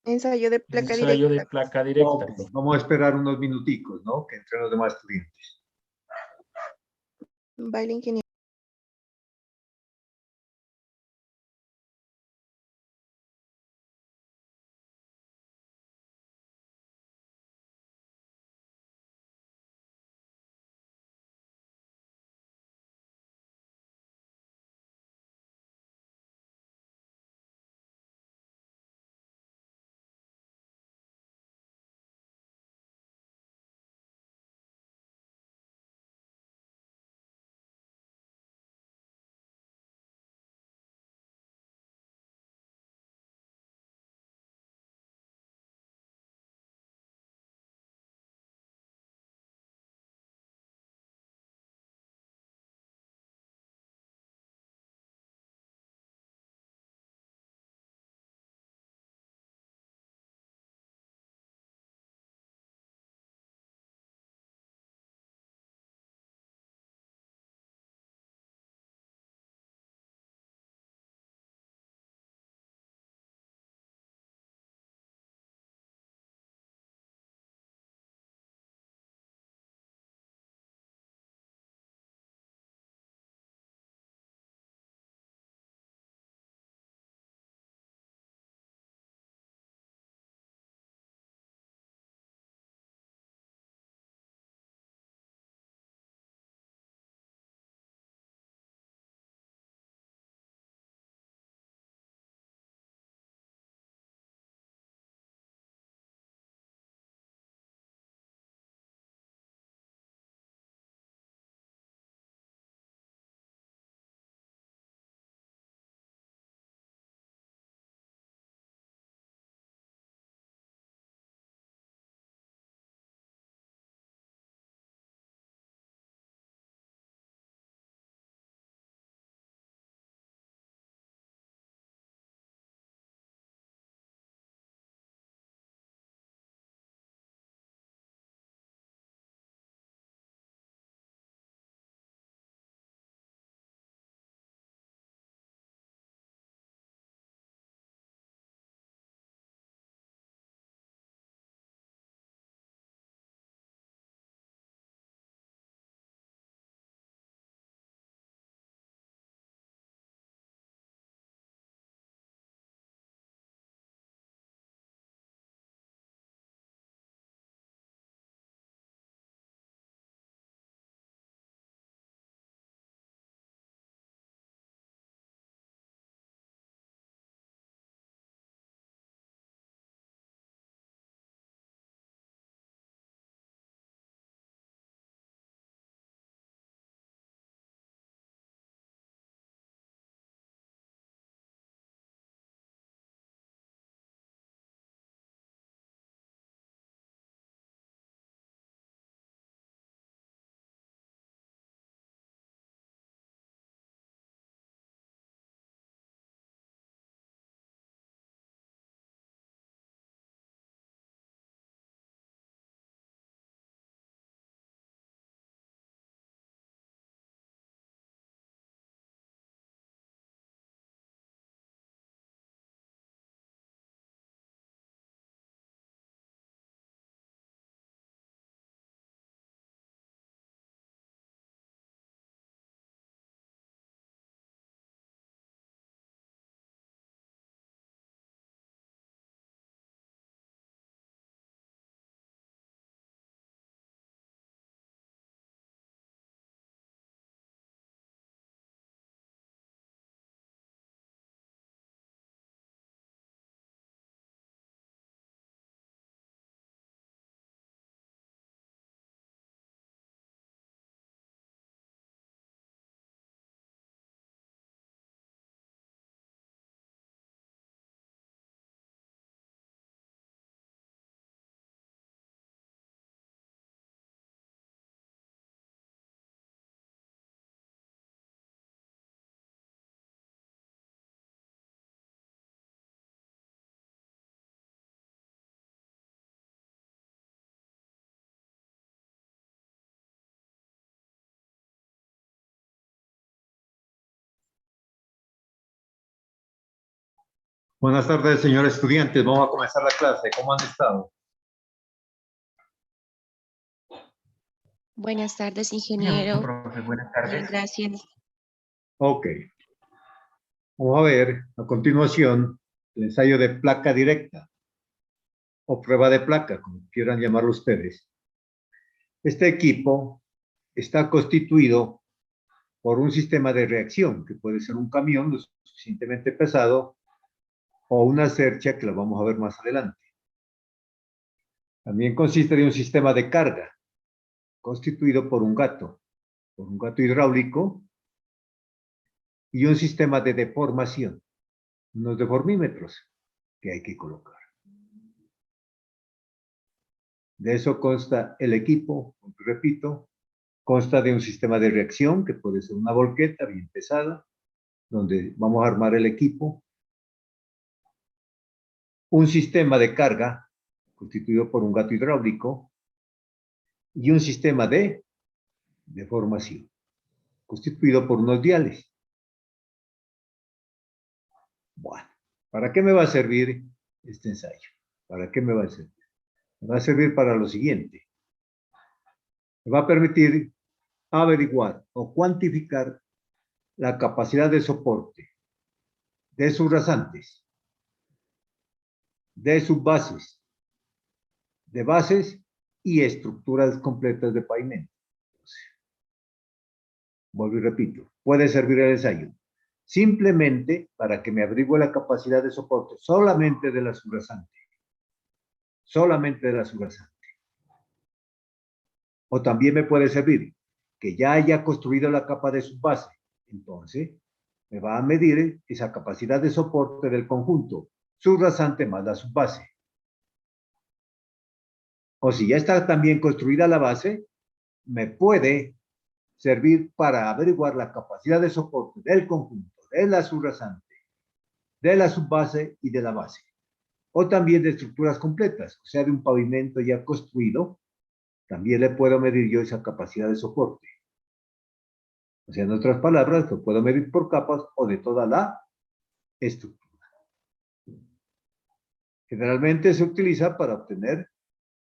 Ensayo de placa Ensayo de directa. placa Ok, directa. vamos a esperar unos minuticos, ¿no? Que entren los demás clientes. Vale, ingeniero. Buenas tardes, señores estudiantes. Vamos a comenzar la clase. ¿Cómo han estado? Buenas tardes, Bien, ingeniero. profe, buenas Bien, tardes. gracias. Ok. Vamos a ver a continuación el ensayo de placa directa o prueba de placa, como quieran llamarlo ustedes. Este equipo está constituido por un sistema de reacción, que puede ser un camión lo suficientemente pesado o una cercha, que la vamos a ver más adelante. También consiste de un sistema de carga, constituido por un gato hidráulico y un sistema de deformación, unos deformímetros que hay que colocar. De eso consta el equipo, repito, consta de un sistema de reacción, que puede ser una volqueta bien pesada, donde vamos a armar el equipo, un sistema de carga, constituido por un gato hidráulico, y un sistema de deformación, constituido por unos diales. Bueno, ¿para qué me va a servir este ensayo? ¿Para qué me va a servir? Me va a servir para lo siguiente. Me va a permitir averiguar o cuantificar la capacidad de soporte de sus rasantes, de sus bases, de bases y estructuras completas de pavimento. Vuelvo y repito, puede servir el ensayo simplemente para que me averigüe la capacidad de soporte solamente de la subrasante. Solamente de la subrasante. O también me puede servir que ya haya construido la capa de subbase. Entonces, me va a medir esa capacidad de soporte del conjunto subrasante más la subbase. O si ya está también construida la base, me puede servir para averiguar la capacidad de soporte del conjunto, de la subrasante, de la subbase y de la base. O también de estructuras completas, o sea, de un pavimento ya construido, también le puedo medir yo esa capacidad de soporte. O sea, en otras palabras, lo puedo medir por capas o de toda la estructura. Generalmente se utiliza para obtener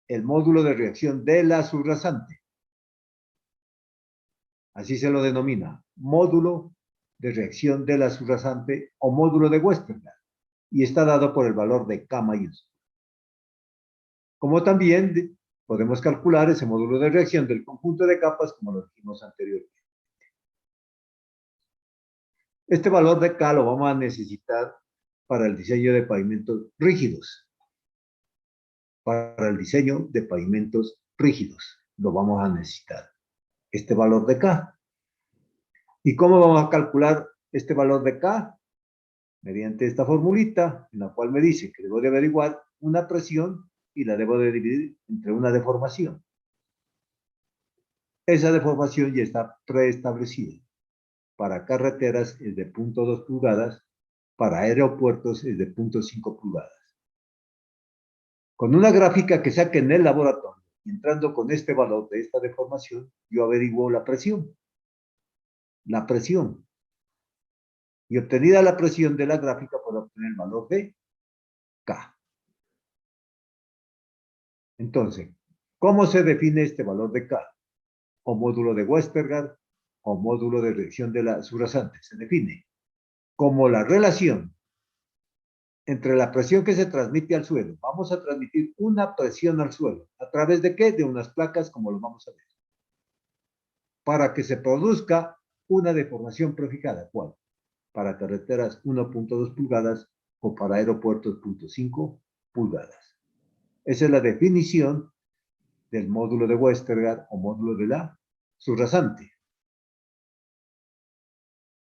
el módulo de reacción de la subrasante. Así se lo denomina, módulo de reacción de la subrasante o módulo de Westergaard, y está dado por el valor de K mayúsculo. Como también podemos calcular ese módulo de reacción del conjunto de capas, como lo dijimos anteriormente. Este valor de K lo vamos a necesitar para el diseño de pavimentos rígidos. Para el diseño de pavimentos rígidos lo vamos a necesitar. Este valor de K. ¿Y cómo vamos a calcular este valor de K? Mediante esta formulita, en la cual me dice que debo de averiguar una presión y la debo de dividir entre una deformación. Esa deformación ya está preestablecida. Para carreteras es de 0.2 pulgadas, para aeropuertos es de 0.5 pulgadas. Con una gráfica que saque en el laboratorio, entrando con este valor de esta deformación, yo averiguo la presión. La presión. Y obtenida la presión de la gráfica, puedo obtener el valor de K. Entonces, ¿cómo se define este valor de K? O módulo de Westergaard o módulo de reacción de la subrasante. Se define como la relación entre la presión que se transmite al suelo. Vamos a transmitir una presión al suelo. ¿A través de qué? De unas placas, como lo vamos a ver. Para que se produzca una deformación prefijada. ¿Cuál? Para carreteras 1.2 pulgadas o para aeropuertos 0.5 pulgadas. Esa es la definición del módulo de Westergaard o módulo de la subrasante.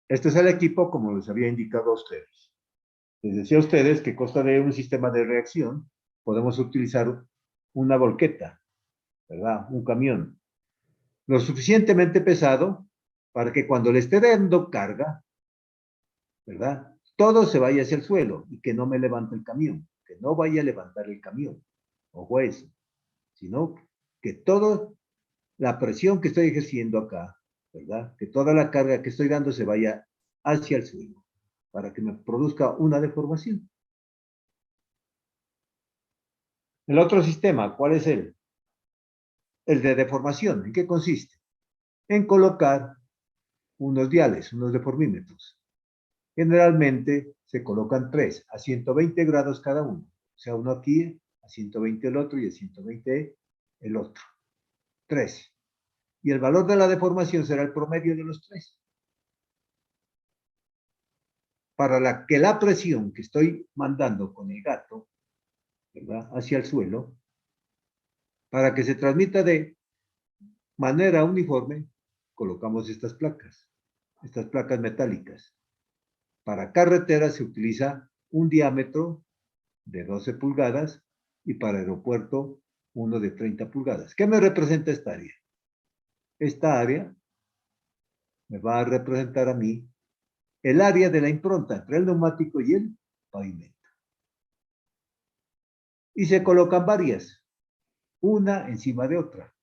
Este es el equipo, como les había indicado a ustedes. Les decía a ustedes que consta de un sistema de reacción. Podemos utilizar una volqueta, ¿verdad? Un camión. Lo suficientemente pesado para que cuando le esté dando carga, ¿verdad? Todo se vaya hacia el suelo y que no me levante el camión, que no vaya a levantar el camión. Ojo a eso. Sino que toda la presión que estoy ejerciendo acá, ¿verdad? Que toda la carga que estoy dando se vaya hacia el suelo para que me produzca una deformación. El otro sistema, ¿cuál es él? El de deformación. ¿En qué consiste? En colocar unos diales, unos deformímetros. Generalmente se colocan tres a 120 grados cada uno. O sea, uno aquí, a 120 el otro y a 120 el otro. Tres. Y el valor de la deformación será el promedio de los tres. Para que la presión que estoy mandando con el gato, ¿verdad?, hacia el suelo, para que se transmita de manera uniforme, colocamos estas placas metálicas. Para carretera se utiliza un diámetro de 12 pulgadas y para aeropuerto uno de 30 pulgadas. ¿Qué me representa esta área? Esta área me va a representar a mí el área de la impronta entre el neumático y el pavimento. Y se colocan varias, una encima de otra.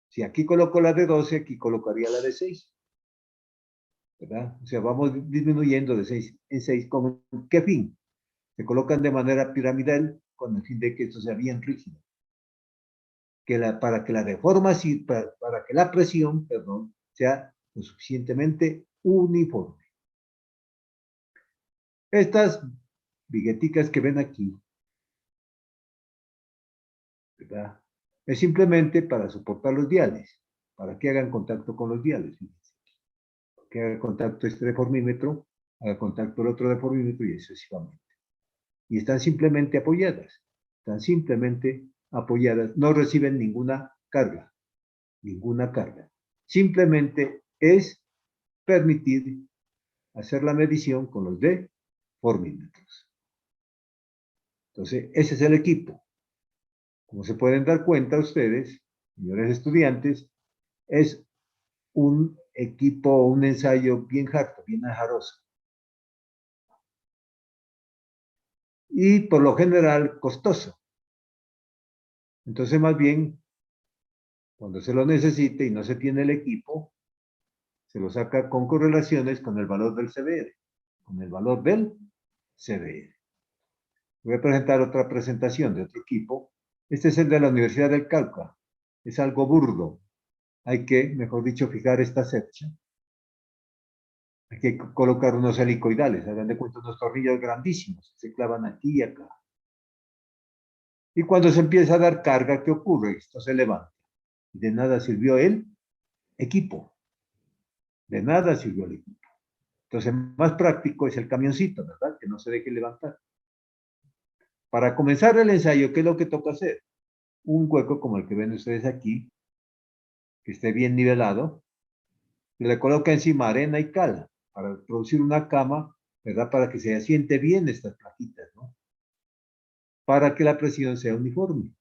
Si aquí coloco la de 12, aquí colocaría la de 6. ¿Verdad? O sea, vamos disminuyendo de 6 en 6. ¿Con qué fin? Se colocan de manera piramidal con el fin de que esto sea bien rígido. Para que la deformación, para que la presión, perdón, sea lo suficientemente uniforme. Estas vigueticas que ven aquí, ¿verdad?, es simplemente para soportar los diales, para que hagan contacto con los diales. Que haga contacto este deformímetro, haga contacto el otro deformímetro y sucesivamente. Y están simplemente apoyadas, no reciben ninguna carga. Simplemente es permitir hacer la medición con los deformímetros. Entonces, ese es el equipo. Como se pueden dar cuenta ustedes, señores estudiantes, es un equipo, un ensayo bien harto, bien azaroso. Y por lo general costoso. Entonces, más bien, cuando se lo necesite y no se tiene el equipo, se lo saca con correlaciones con el valor del CBR, con el valor del CBR. Voy a presentar otra presentación de otro equipo. Este es el de la Universidad del Cauca. Es algo burdo. Hay que, mejor dicho, fijar esta cercha. Hay que colocar unos helicoidales, hagan de cuenta unos tornillos grandísimos, se clavan aquí y acá. Y cuando se empieza a dar carga, ¿qué ocurre? Esto se levanta. De nada sirvió el equipo. De nada sirvió el equipo. Entonces, más práctico es el camioncito, ¿verdad? Que no se deje levantar. Para comenzar el ensayo, ¿qué es lo que toca hacer? Un hueco como el que ven ustedes aquí, que esté bien nivelado, y le coloca encima arena y cal para producir una cama, ¿verdad? Para que se asiente bien estas plaquitas, ¿no? Para que la presión sea uniforme.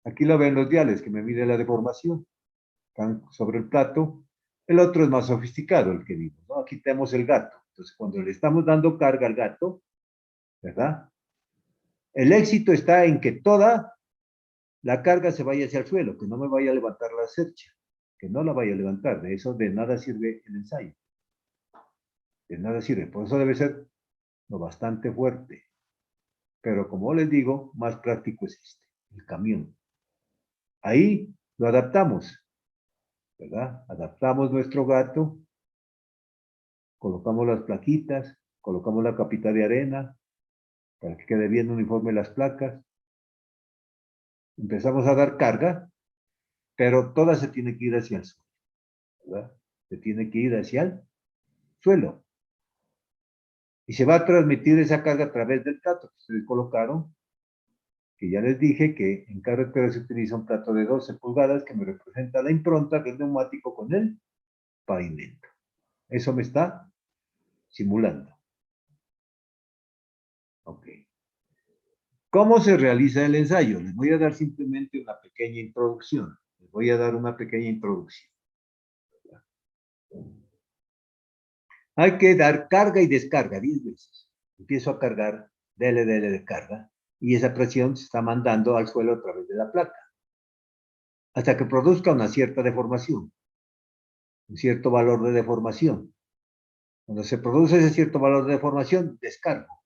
Aquí lo ven los diales que me mide la deformación. Están sobre el plato. El otro es más sofisticado, el que vimos, ¿no? Aquí tenemos el gato. Entonces, cuando le estamos dando carga al gato, ¿verdad?, el éxito está en que toda la carga se vaya hacia el suelo, que no me vaya a levantar la cercha, que no la vaya a levantar. De eso de nada sirve el ensayo. De nada sirve. Por eso debe ser lo bastante fuerte. Pero como les digo, más práctico es el camión. Ahí lo adaptamos, ¿verdad? Adaptamos nuestro gato, colocamos las plaquitas, colocamos la capita de arena para que quede bien uniforme las placas. Empezamos a dar carga, pero toda se tiene que ir hacia el suelo, ¿verdad? Se tiene que ir hacia el suelo. Y se va a transmitir esa carga a través del plato que ustedes colocaron, que ya les dije que en carretera se utiliza un plato de 12 pulgadas que me representa la impronta del neumático con el pavimento. Eso me está simulando. Ok. ¿Cómo se realiza el ensayo? Les voy a dar simplemente una pequeña introducción. Hay que dar carga y descarga 10 veces. Empiezo a cargar, dele de carga, y esa presión se está mandando al suelo a través de la placa, hasta que produzca una cierta deformación, un cierto valor de deformación. Cuando se produce ese cierto valor de deformación, descargamos.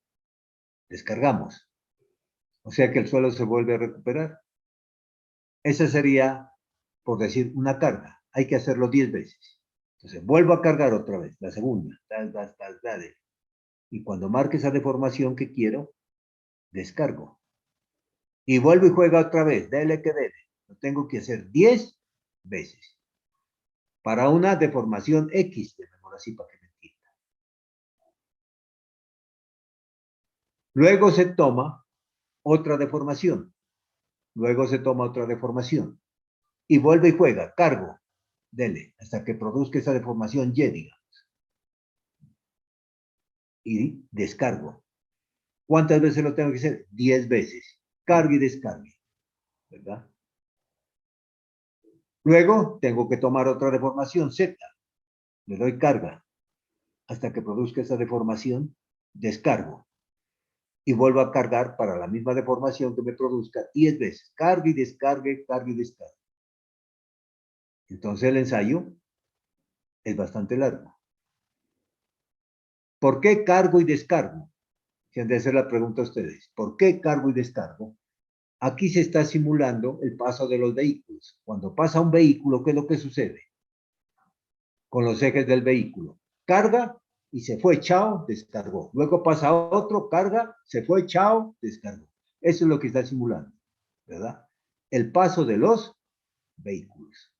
O sea que el suelo se vuelve a recuperar. Esa sería, por decir, una carga. Hay que hacerlo 10 veces. Entonces, vuelvo a cargar otra vez, la segunda. Y cuando marque esa deformación que quiero, descargo. Y vuelvo y juega otra vez, dele que dele. Lo tengo que hacer 10 veces. Para una deformación X, de mejor así para que me entienda. Luego se toma otra deformación. Luego se toma otra deformación. Y vuelve y juega, cargo, dele, hasta que produzca esa deformación Y, digamos. Y descargo. ¿Cuántas veces lo tengo que hacer? 10 veces. Cargue y descargue, ¿verdad? Luego tengo que tomar otra deformación Z. Le doy carga hasta que produzca esa deformación, descargo. Y vuelvo a cargar para la misma deformación que me produzca 10 veces. Cargue y descargue, cargue y descargue. Entonces el ensayo es bastante largo. ¿Por qué cargo y descargo? Se han de hacer la pregunta a ustedes. ¿Por qué cargo y descargo? Aquí se está simulando el paso de los vehículos. Cuando pasa un vehículo, ¿qué es lo que sucede? Con los ejes del vehículo. Carga y se fue, chao, descargó. Luego pasa otro, carga, se fue, chao, descargó. Eso es lo que está simulando, ¿verdad? El paso de los vehículos.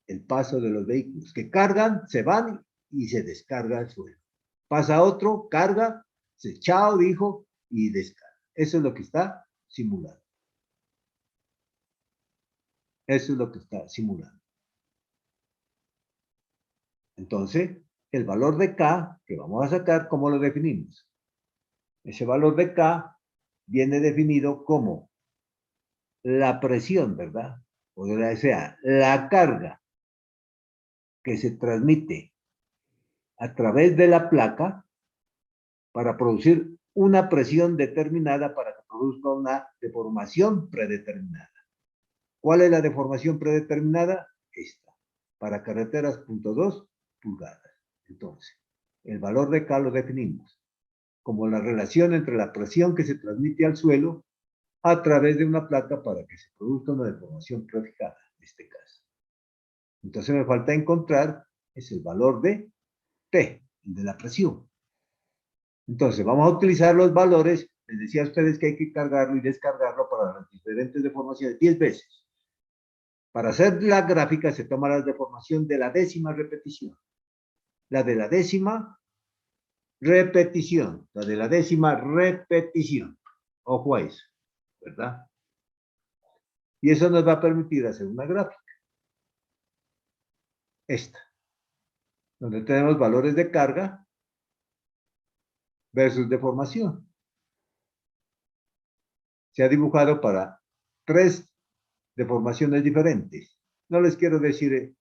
El paso de los vehículos que cargan, se van y se descarga el suelo. Pasa otro, carga, se chao, dijo, y descarga. Eso es lo que está simulando. Eso es lo que está simulando. Entonces, el valor de K que vamos a sacar, ¿cómo lo definimos? Ese valor de K viene definido como la presión, ¿verdad? O sea, la carga que se transmite a través de la placa para producir una presión determinada para que produzca una deformación predeterminada. ¿Cuál es la deformación predeterminada? Esta. Para carreteras, 0.2 pulgadas. Entonces, el valor de K lo definimos como la relación entre la presión que se transmite al suelo a través de una placa para que se produzca una deformación prefijada, en este caso. Entonces me falta encontrar es el valor de P, el de la presión. Entonces vamos a utilizar los valores, les decía a ustedes que hay que cargarlo y descargarlo para las diferentes deformaciones 10 veces. Para hacer la gráfica se toma la deformación de la décima repetición. La de la décima repetición. La de la décima repetición. Ojo a eso, ¿verdad? Y eso nos va a permitir hacer una gráfica. Esta. Donde tenemos valores de carga versus deformación. Se ha dibujado para 3 deformaciones diferentes. No les quiero decir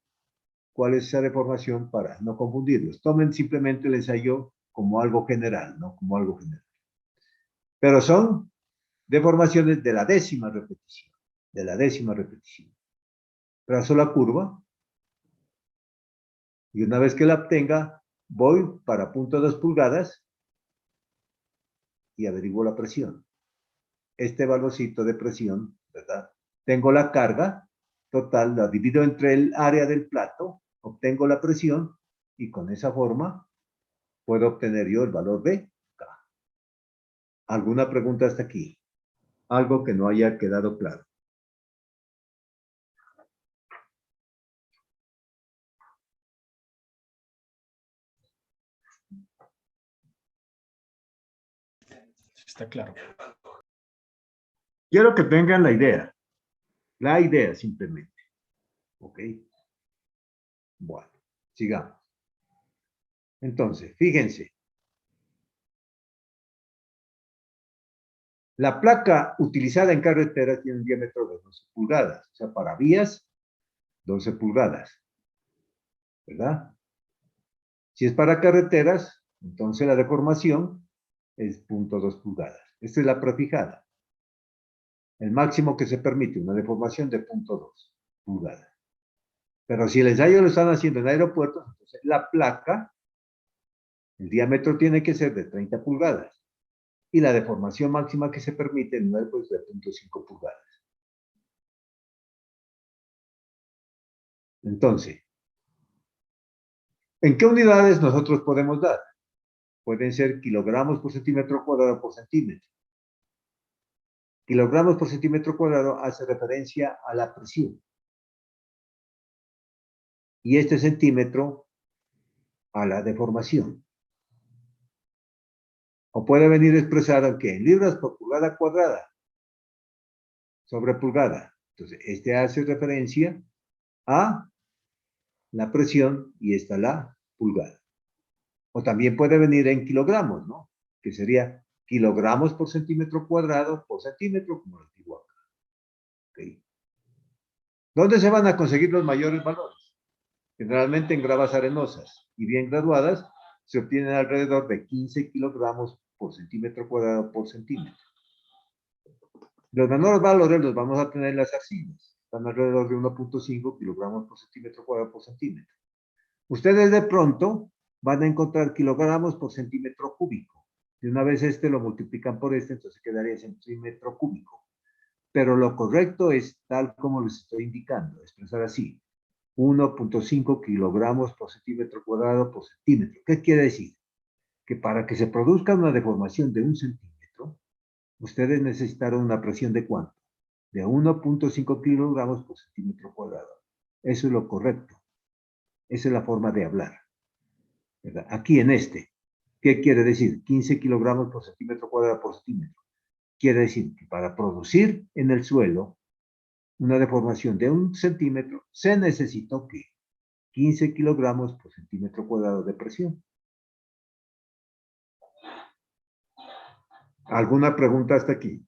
cuál es esa deformación para no confundirlos. Tomen simplemente el ensayo como algo general, ¿no? Como algo general. Pero son deformaciones de la décima repetición. De la décima repetición. Trazo la curva. Y una vez que la obtenga, voy para 0.2 pulgadas y averiguo la presión. Este valorcito de presión, ¿verdad? Tengo la carga total, la divido entre el área del plato, obtengo la presión y con esa forma puedo obtener yo el valor de K. ¿Alguna pregunta hasta aquí? Algo que no haya quedado claro. Está claro. Quiero que tengan la idea simplemente. ¿Ok? Bueno, sigamos. Entonces, fíjense. La placa utilizada en carreteras tiene un diámetro de 12 pulgadas, o sea, para vías, 12 pulgadas, ¿verdad? Si es para carreteras, entonces la deformación es 0.2 pulgadas. Esta es la prefijada. El máximo que se permite, una deformación de 0.2 pulgadas. Pero si el ensayo lo están haciendo en aeropuertos, entonces la placa El diámetro tiene que ser de 30 pulgadas y la deformación máxima que se permite en un arco es de 0.5 pulgadas. Entonces, ¿en qué unidades nosotros podemos dar? Pueden ser kilogramos por centímetro cuadrado por centímetro. Kilogramos por centímetro cuadrado hace referencia a la presión. Y este centímetro a la deformación. O puede venir expresado que en libras por pulgada cuadrada sobre pulgada. Entonces, este hace referencia a la presión y esta la pulgada. O también puede venir en kilogramos, ¿no? Que sería kilogramos por centímetro cuadrado por centímetro, como lo digo acá. ¿Okay? ¿Dónde se van a conseguir los mayores valores? Generalmente en gravas arenosas y bien graduadas se obtienen alrededor de 15 kilogramos por centímetro cuadrado por centímetro. Los menores valores los vamos a tener en las arcillas. Están alrededor de 1.5 kilogramos por centímetro cuadrado por centímetro. Ustedes de pronto van a encontrar kilogramos por centímetro cúbico. De una vez este lo multiplican por este, entonces quedaría centímetro cúbico. Pero lo correcto es tal como les estoy indicando, expresar así. 1.5 kilogramos por centímetro cuadrado por centímetro. ¿Qué quiere decir? Que para que se produzca una deformación de 1 centímetro, ustedes necesitaron una presión de ¿cuánto? De 1.5 kilogramos por centímetro cuadrado. Eso es lo correcto. Esa es la forma de hablar. ¿Verdad? Aquí en este, ¿qué quiere decir? 15 kilogramos por centímetro cuadrado por centímetro. Quiere decir que para producir en el suelo una deformación de 1 centímetro, se necesitó que 15 kilogramos por centímetro cuadrado de presión. ¿Alguna pregunta hasta aquí?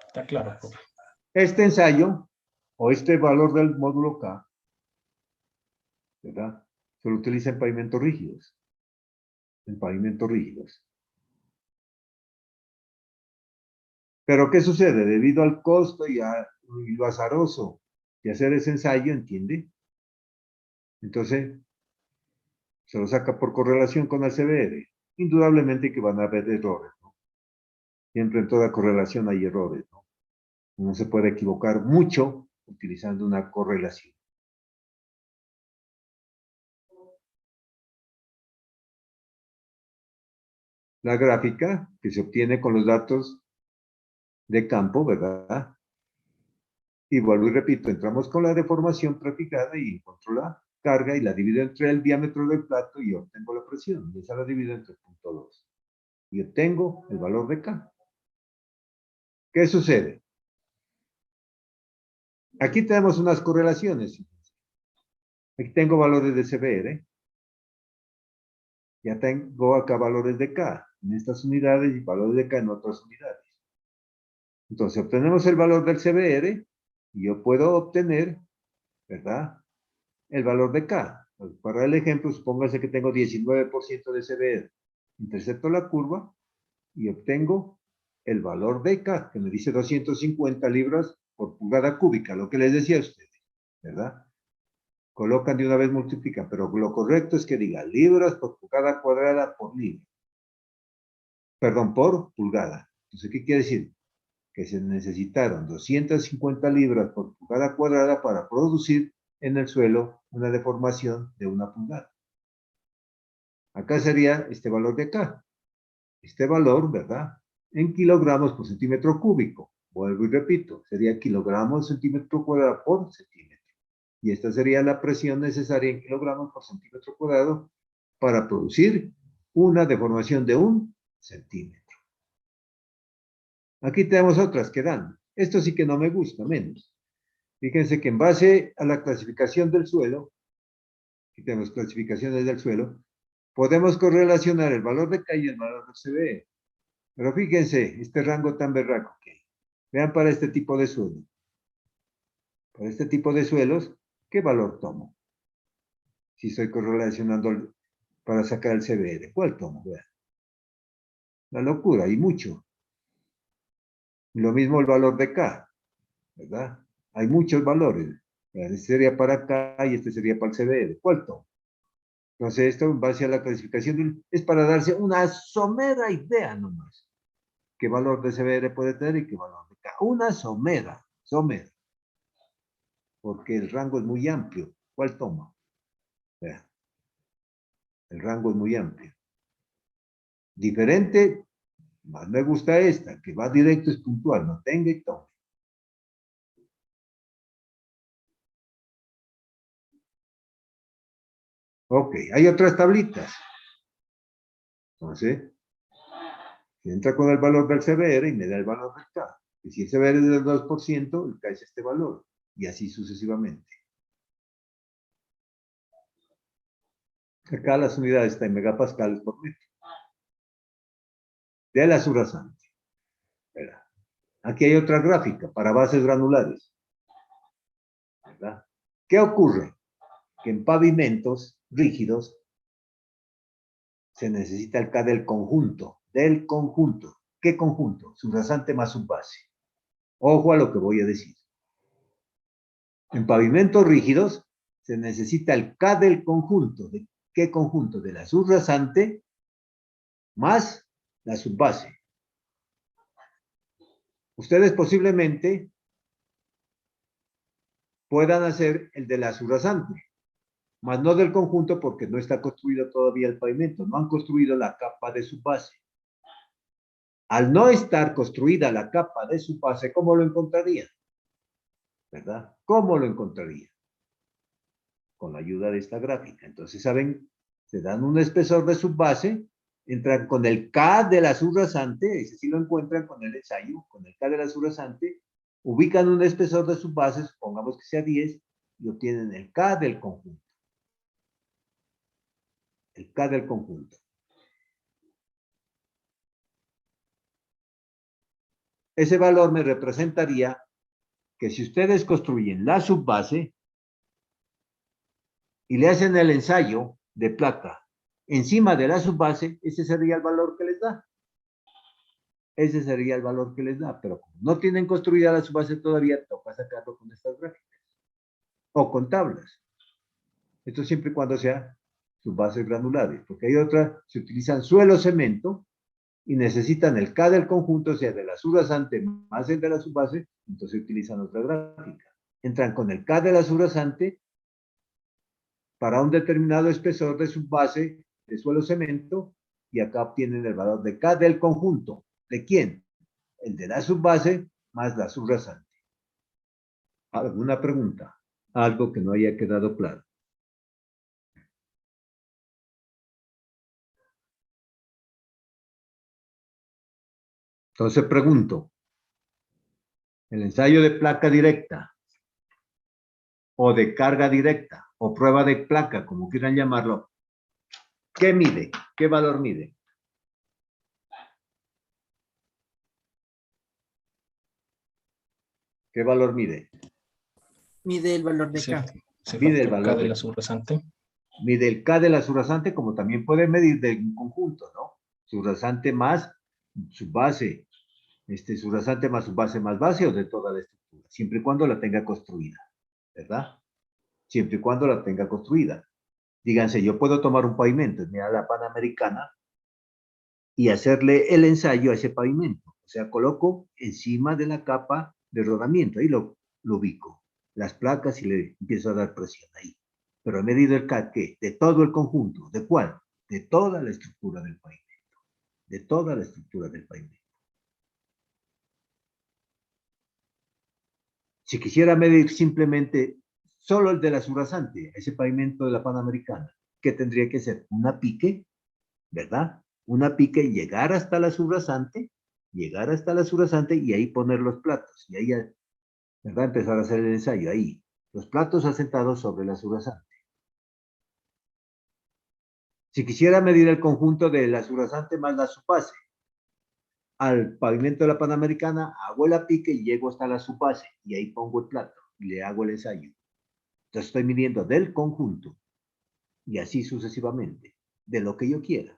Está claro, profe. Este ensayo, o este valor del módulo K, ¿verdad? Se lo utiliza en pavimentos rígidos. En pavimentos rígidos. Pero ¿qué sucede? Debido al costo y lo azaroso de hacer ese ensayo, ¿entiende? Entonces, se lo saca por correlación con el CBR. Indudablemente que van a haber errores, ¿no? Siempre en toda correlación hay errores, ¿no? Uno se puede equivocar mucho utilizando una correlación. La gráfica que se obtiene con los datos de campo, ¿verdad? Y vuelvo y repito, entramos con la deformación prefijada y encuentro la carga y la divido entre el diámetro del plato y obtengo la presión. Y esa la divido entre 0.2. Y obtengo el valor de K. ¿Qué sucede? Aquí tenemos unas correlaciones. Aquí tengo valores de CBR. Ya tengo acá valores de K en estas unidades y valores de K en otras unidades. Entonces obtenemos el valor del CBR y yo puedo obtener, ¿verdad? El valor de K. Para el ejemplo, supóngase que tengo 19% de CBR. Intercepto la curva y obtengo el valor de K, que me dice 250 libras por pulgada cúbica, lo que les decía a ustedes, ¿verdad? Colocan de una vez, multiplican, pero lo correcto es que diga libras por pulgada cuadrada por libra. Perdón, por pulgada. Entonces, ¿qué quiere decir? Que se necesitaron 250 libras por pulgada cuadrada para producir en el suelo una deformación de 1 pulgada. Acá sería este valor de acá. Este valor, ¿verdad? En kilogramos por centímetro cúbico. Vuelvo y repito, sería kilogramos centímetro cuadrado por centímetro. Y esta sería la presión necesaria en kilogramos por centímetro cuadrado para producir una deformación de 1 centímetro. Aquí tenemos otras que dan. Esto sí que no me gusta, menos. Fíjense que en base a la clasificación del suelo, aquí tenemos clasificaciones del suelo, podemos correlacionar el valor de K y el valor del CBE. Pero fíjense, este rango tan berraco que hay. Vean para este tipo de suelo. Para este tipo de suelos, ¿qué valor tomo? Si estoy correlacionando para sacar el CBR, ¿cuál tomo? Vean. La locura, hay mucho. Lo mismo el valor de K, ¿verdad? Hay muchos valores. Este sería para acá y este sería para el CBR. ¿Cuál tomo? Entonces, esto en base a la clasificación es para darse una somera idea nomás. ¿Qué valor de CBR puede tener y qué valor de K? Una somera. Porque el rango es muy amplio. ¿Cuál toma? Vean, el rango es muy amplio. Diferente, más me gusta esta, que va directo, es puntual, no tenga y tome. Ok, hay otras tablitas. Entonces, entra con el valor del CBR y me da el valor del K. Y si el CBR es del 2%, el K es este valor. Y así sucesivamente. Acá las unidades están en megapascales por metro. De la surrasante. Espera. Aquí hay otra gráfica para bases granulares. ¿Verdad? ¿Qué ocurre? Que en pavimentos rígidos se necesita el K del conjunto. Del conjunto. ¿Qué conjunto? Surrasante más subbase. Ojo a lo que voy a decir. En pavimentos rígidos se necesita el K del conjunto. ¿De qué conjunto? De la subrasante más la subbase. Ustedes posiblemente puedan hacer el de la subrasante, más no del conjunto porque no está construido todavía el pavimento, no han construido la capa de subbase. Al no estar construida la capa de subbase, ¿cómo lo encontrarían? ¿Verdad? ¿Cómo lo encontrarían? Con la ayuda de esta gráfica. Entonces, ¿saben? Se dan un espesor de subbase, entran con el K de la subrasante, ese sí lo encuentran con el ensayo, con el K de la subrasante, ubican un espesor de subbase, supongamos que sea 10, y obtienen el K del conjunto. El K del conjunto. Ese valor me representaría que si ustedes construyen la subbase y le hacen el ensayo de placa encima de la subbase, ese sería el valor que les da. Ese sería el valor que les da, pero como no tienen construida la subbase todavía, toca sacarlo con estas gráficas o con tablas. Esto siempre y cuando sea subbases granulares, porque hay otras, se utilizan suelo cemento y necesitan el K del conjunto, o sea, de la subrasante más el de la subbase, entonces utilizan otra gráfica. Entran con el K de la subrasante para un determinado espesor de subbase de suelo cemento y acá obtienen el valor de K del conjunto. ¿De quién? El de la subbase más la subrasante. ¿Alguna pregunta? Algo que no haya quedado claro. Entonces pregunto, el ensayo de placa directa o de carga directa o prueba de placa, como quieran llamarlo, ¿qué mide? ¿Qué valor mide? ¿Qué valor mide? Mide el valor de K. Se Mide el factor K valor de de la subrasante. Mide el K de la subrasante, como también puede medir de un conjunto, ¿no? Subrasante más subbase, subrasante más subbase más base o de toda la estructura, siempre y cuando la tenga construida, ¿verdad? Siempre y cuando la tenga construida. Díganse, yo puedo tomar un pavimento, mira la Panamericana, y hacerle el ensayo a ese pavimento. O sea, coloco encima de la capa de rodamiento, ahí lo ubico, las placas y le empiezo a dar presión ahí. Pero he medido el K, ¿qué? De todo el conjunto. ¿De cuál? De toda la estructura del pavimento. De toda la estructura del pavimento. Si quisiera medir simplemente solo el de la subrasante, ese pavimento de la Panamericana, ¿qué tendría que ser? Una pique, ¿verdad? Una pique y llegar hasta la subrasante y ahí poner los platos. Y ahí, ¿verdad? Empezar a hacer el ensayo ahí. Los platos asentados sobre la subrasante. Si quisiera medir el conjunto de la subrasante más la subbase, al pavimento de la Panamericana, hago la pique y llego hasta la subbase y ahí pongo el plato y le hago el ensayo. Entonces estoy midiendo del conjunto y así sucesivamente, de lo que yo quiera.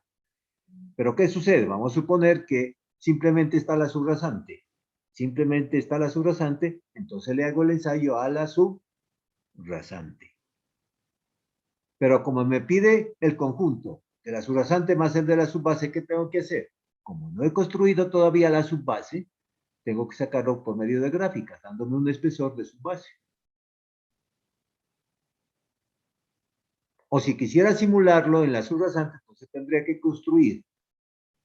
Pero ¿qué sucede? Vamos a suponer que simplemente está la subrasante. Simplemente está la subrasante, entonces le hago el ensayo a la rasante. Pero como me pide el conjunto de la subrasante más el de la subbase, ¿qué tengo que hacer? Como no he construido todavía la subbase, tengo que sacarlo por medio de gráficas, dándome un espesor de subbase. O si quisiera simularlo en la subrasante, entonces tendría que construir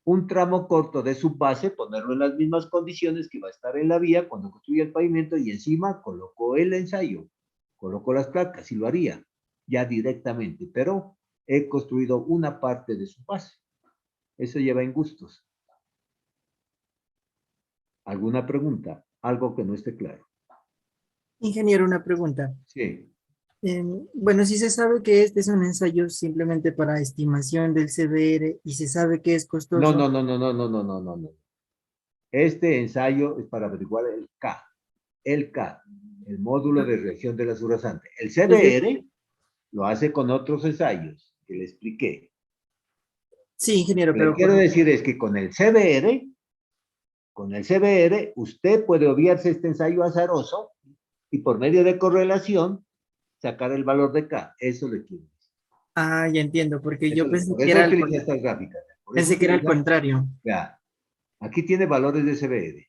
un tramo corto de subbase, ponerlo en las mismas condiciones que va a estar en la vía cuando construya el pavimento y encima coloco el ensayo, coloco las placas y lo haría ya directamente, pero he construido una parte de subbase. Eso lleva en gustos. ¿Alguna pregunta? Algo que no esté claro. Ingeniero, una pregunta. Sí. Bueno, si se sabe que este es un ensayo simplemente para estimación del CBR y se sabe que es No, costoso. no, no, no, no, no, no, no, no, no. Este ensayo es para averiguar el K, el módulo de reacción de la subrasante. El CBR lo hace con otros ensayos que le expliqué. Sí, ingeniero, Lo que le pero quiero decir es que con el CBR, usted puede obviarse este ensayo azaroso y por medio de correlación sacar el valor de K. Eso le quiero decir. ya entiendo, porque yo pensé Por que eso era utiliza estas gráficas. Por eso pensé que era al utiliza, contrario. ya, aquí tiene valores de CBR.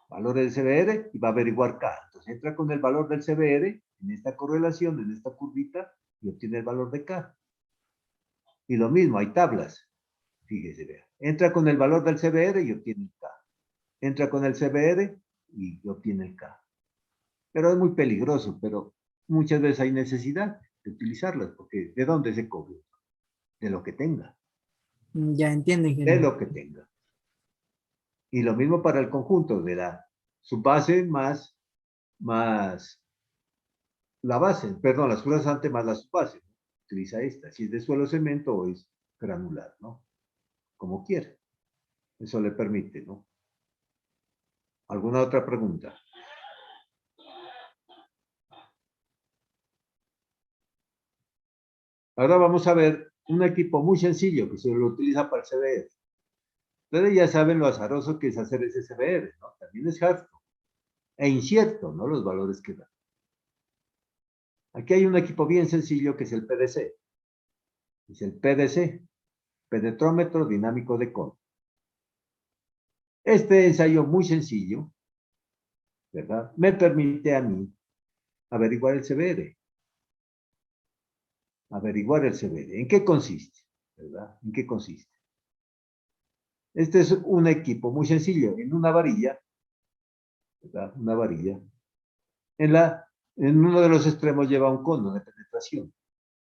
Valores de CBR y va a averiguar K. Entonces entra con el valor del CBR en esta correlación, en esta curvita, y obtiene el valor de K. Y lo mismo, hay tablas. Fíjese, vea. Entra con el valor del CBR y obtiene el K. Entra con el CBR y obtiene el K. Pero es muy peligroso, pero muchas veces hay necesidad de utilizarlas, porque ¿de dónde se cobre? De lo que tenga, Ya entiendo, de ingeniero. lo que tenga. Y lo mismo para el conjunto de la subbase más la base, perdón, la subrasante más la subbase. ¿No? Utiliza esta, si es de suelo cemento o es granular, ¿no? Como quiera. Eso le permite, ¿no? ¿Alguna otra pregunta? Ahora vamos a ver un equipo muy sencillo que se lo utiliza para el CBR. Ustedes ya saben lo azaroso que es hacer ese CBR, ¿no? También es harto e incierto, ¿no? Los valores que da. Aquí hay un equipo bien sencillo que es el PDC. Es el PDC, penetrómetro dinámico de cono. Este ensayo muy sencillo, ¿verdad? Me permite a mí averiguar el CBR. Averiguar el CBR. ¿En qué consiste? ¿Verdad? ¿En qué consiste? Este es un equipo muy sencillo. En una varilla, ¿verdad? Una varilla. En uno de los extremos lleva un cono de penetración.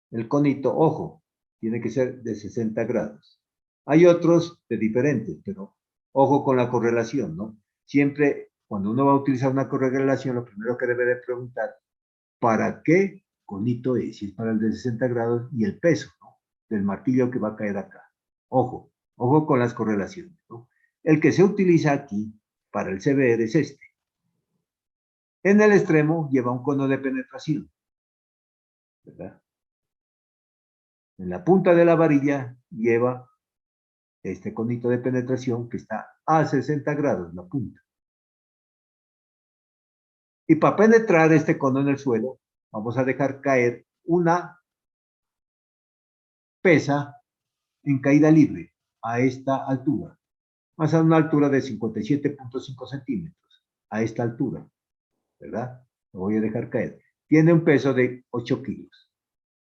El conito, ojo, tiene que ser de 60 grados. Hay otros de diferentes, pero ojo con la correlación, ¿no? Siempre, cuando uno va a utilizar una correlación, lo primero que debe de preguntar, ¿para qué conito es? Si es para el de 60 grados y el peso, ¿no? Del martillo que va a caer acá. Ojo, ojo con las correlaciones, ¿no? El que se utiliza aquí para el CBR es este. En el extremo lleva un cono de penetración, ¿verdad? En la punta de la varilla lleva este conito de penetración que está a 60 grados la punta. Y para penetrar este cono en el suelo, vamos a dejar caer una pesa en caída libre a esta altura, más a una altura de 57.5 centímetros, a esta altura, ¿verdad? Lo voy a dejar caer. Tiene un peso de 8 kilos,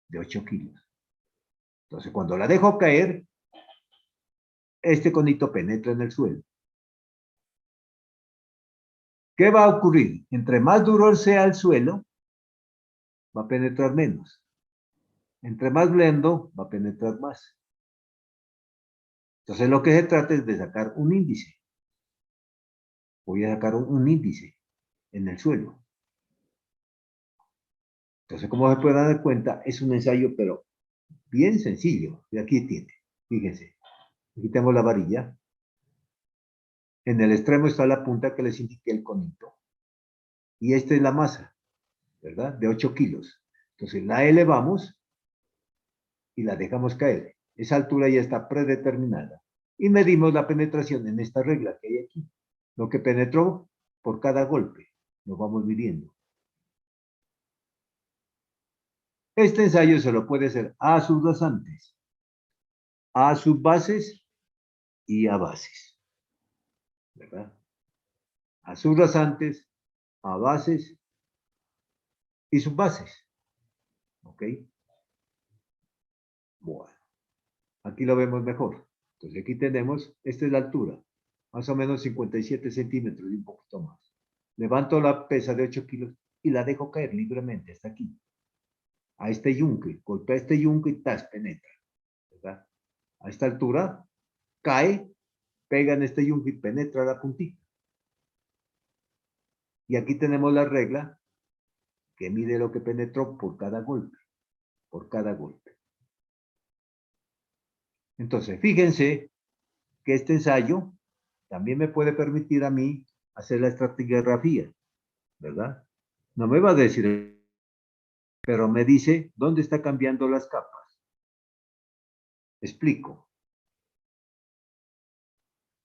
de 8 kilos. Entonces, cuando la dejo caer, este conito penetra en el suelo. ¿Qué va a ocurrir? Entre más duro sea el suelo, va a penetrar menos. Entre más blando, va a penetrar más. Entonces, lo que se trata es de sacar un índice. Voy a sacar un índice en el suelo. Entonces, como se pueden dar cuenta, es un ensayo, pero bien sencillo. Y aquí tiene, fíjense. Aquí tengo la varilla. En el extremo está la punta que les indiqué el conito. Y esta es la masa, ¿verdad? De 8 kilos. Entonces, la elevamos y la dejamos caer. Esa altura ya está predeterminada. Y medimos la penetración en esta regla que hay aquí. Lo que penetró por cada golpe. Lo vamos midiendo. Este ensayo se lo puede hacer a subdosantes, a subbases y a bases, ¿verdad? A subdosantes, a bases y subbases, ¿ok? Bueno, aquí lo vemos mejor. Entonces aquí tenemos, esta es la altura, más o menos 57 centímetros y un poquito más. Levanto la pesa de 8 kilos y la dejo caer libremente hasta aquí. A este yunque, golpea este yunque y tas, penetra, ¿verdad? A esta altura, cae, pega en este yunque y penetra la puntita. Y aquí tenemos la regla que mide lo que penetró por cada golpe, por cada golpe. Entonces, fíjense que este ensayo también me puede permitir a mí hacer la estratigrafía, ¿verdad? No me va a decir, pero me dice dónde está cambiando las capas. Explico.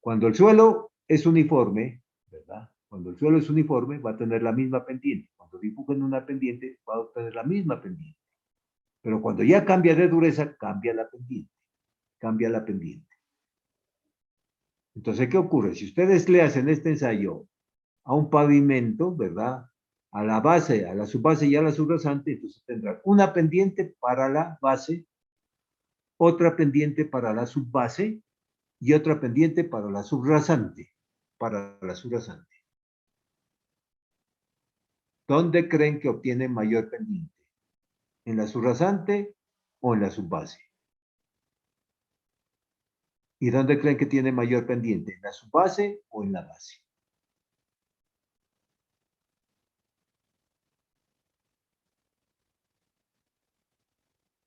Cuando el suelo es uniforme, ¿verdad? Cuando el suelo es uniforme, va a tener la misma pendiente. Cuando dibujen una pendiente, va a obtener la misma pendiente. Pero cuando ya cambia de dureza, cambia la pendiente. Cambia la pendiente. Entonces, ¿qué ocurre? Si ustedes le hacen este ensayo a un pavimento, ¿verdad? A la base, a la subbase y a la subrasante, entonces tendrán una pendiente para la base, otra pendiente para la subbase y otra pendiente para la subrasante. Para la subrasante. ¿Dónde creen que obtienen mayor pendiente? ¿En la subrasante o en la subbase? ¿Y dónde creen que tiene mayor pendiente? ¿En la subbase o en la base?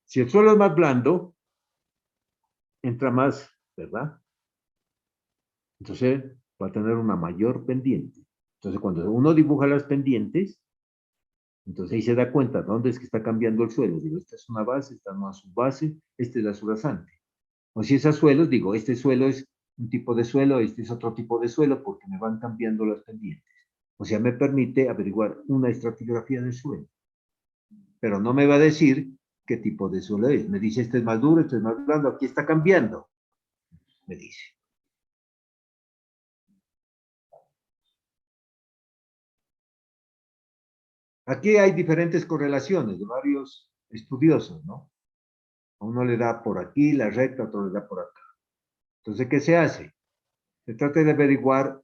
Si el suelo es más blando, entra más, ¿verdad? Entonces va a tener una mayor pendiente. Entonces cuando uno dibuja las pendientes, entonces ahí se da cuenta dónde es que está cambiando el suelo. Digo, esta es una base, esta es una subbase, esta es la subrasante. O si es a suelos, digo, este suelo es un tipo de suelo, este es otro tipo de suelo, porque me van cambiando las pendientes. O sea, me permite averiguar una estratigrafía del suelo. Pero no me va a decir qué tipo de suelo es. Me dice, este es más duro, este es más blando, aquí está cambiando. Me dice. Aquí hay diferentes correlaciones de varios estudiosos, ¿no? A uno le da por aquí la recta, a otro le da por acá. Entonces, ¿qué se hace? Se trata de averiguar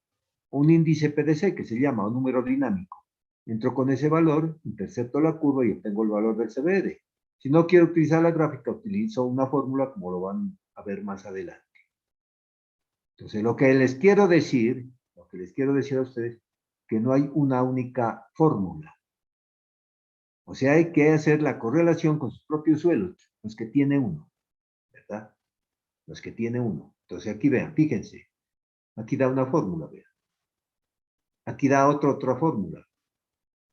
un índice PDC que se llama un número dinámico. Entro con ese valor, intercepto la curva y obtengo el valor del CBR. Si no quiero utilizar la gráfica, utilizo una fórmula como lo van a ver más adelante. Entonces, lo que les quiero decir a ustedes, que no hay una única fórmula. O sea, hay que hacer la correlación con sus propios suelos, los que tiene uno, ¿verdad? Los que tiene uno. Entonces, aquí vean, fíjense. Aquí da una fórmula, vean. Aquí da otra fórmula.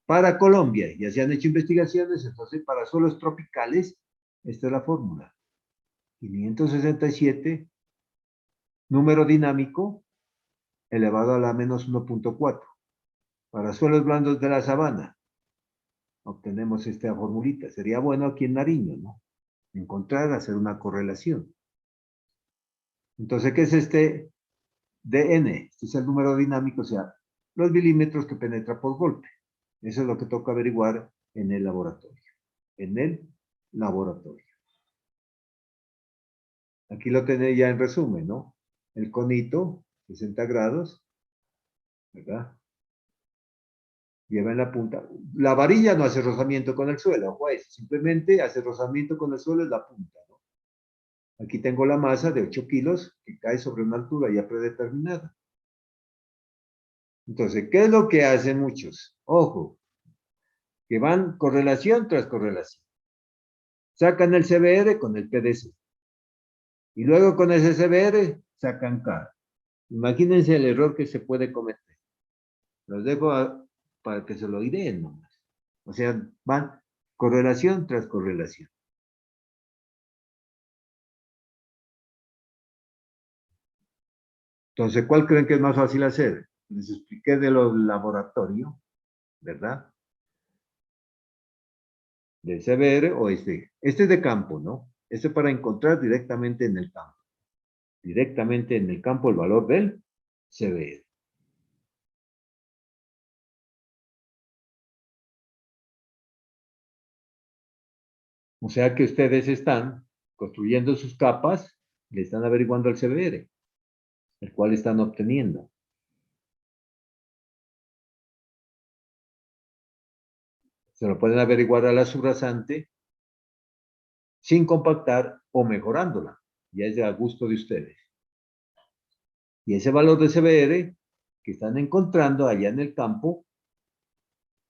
Para Colombia, ya se han hecho investigaciones, entonces para suelos tropicales, esta es la fórmula. 567, número dinámico, elevado a la menos 1.4. Para suelos blandos de la sabana, obtenemos esta formulita. Sería bueno aquí en Nariño, ¿no? Encontrar, hacer una correlación. Entonces, ¿qué es este DN? Este es el número dinámico, o sea, los milímetros que penetra por golpe. Eso es lo que toca averiguar en el laboratorio. En el laboratorio. Aquí lo tenéis ya en resumen, ¿no? El conito, 60 grados, ¿verdad? Lleva en la punta. La varilla no hace rozamiento con el suelo, pues, simplemente hace rozamiento con el suelo en la punta, ¿no? Aquí tengo la masa de 8 kilos que cae sobre una altura ya predeterminada. Entonces, ¿qué es lo que hacen muchos? Ojo, que van correlación tras correlación. Sacan el CBR con el PDC. Y luego con ese CBR sacan K. Imagínense el error que se puede cometer. Los dejo para que se lo ideen nomás. O sea, van correlación tras correlación. Entonces, ¿cuál creen que es más fácil hacer? Les expliqué de los laboratorios, ¿verdad? del CBR o este. Este es de campo, ¿no? Este es para encontrar directamente en el campo. Directamente en el campo el valor del CBR. O sea que ustedes están construyendo sus capas, le están averiguando el CBR, el cual están obteniendo. Se lo pueden averiguar a la subrasante sin compactar o mejorándola. Ya es a gusto de ustedes. Y ese valor de CBR que están encontrando allá en el campo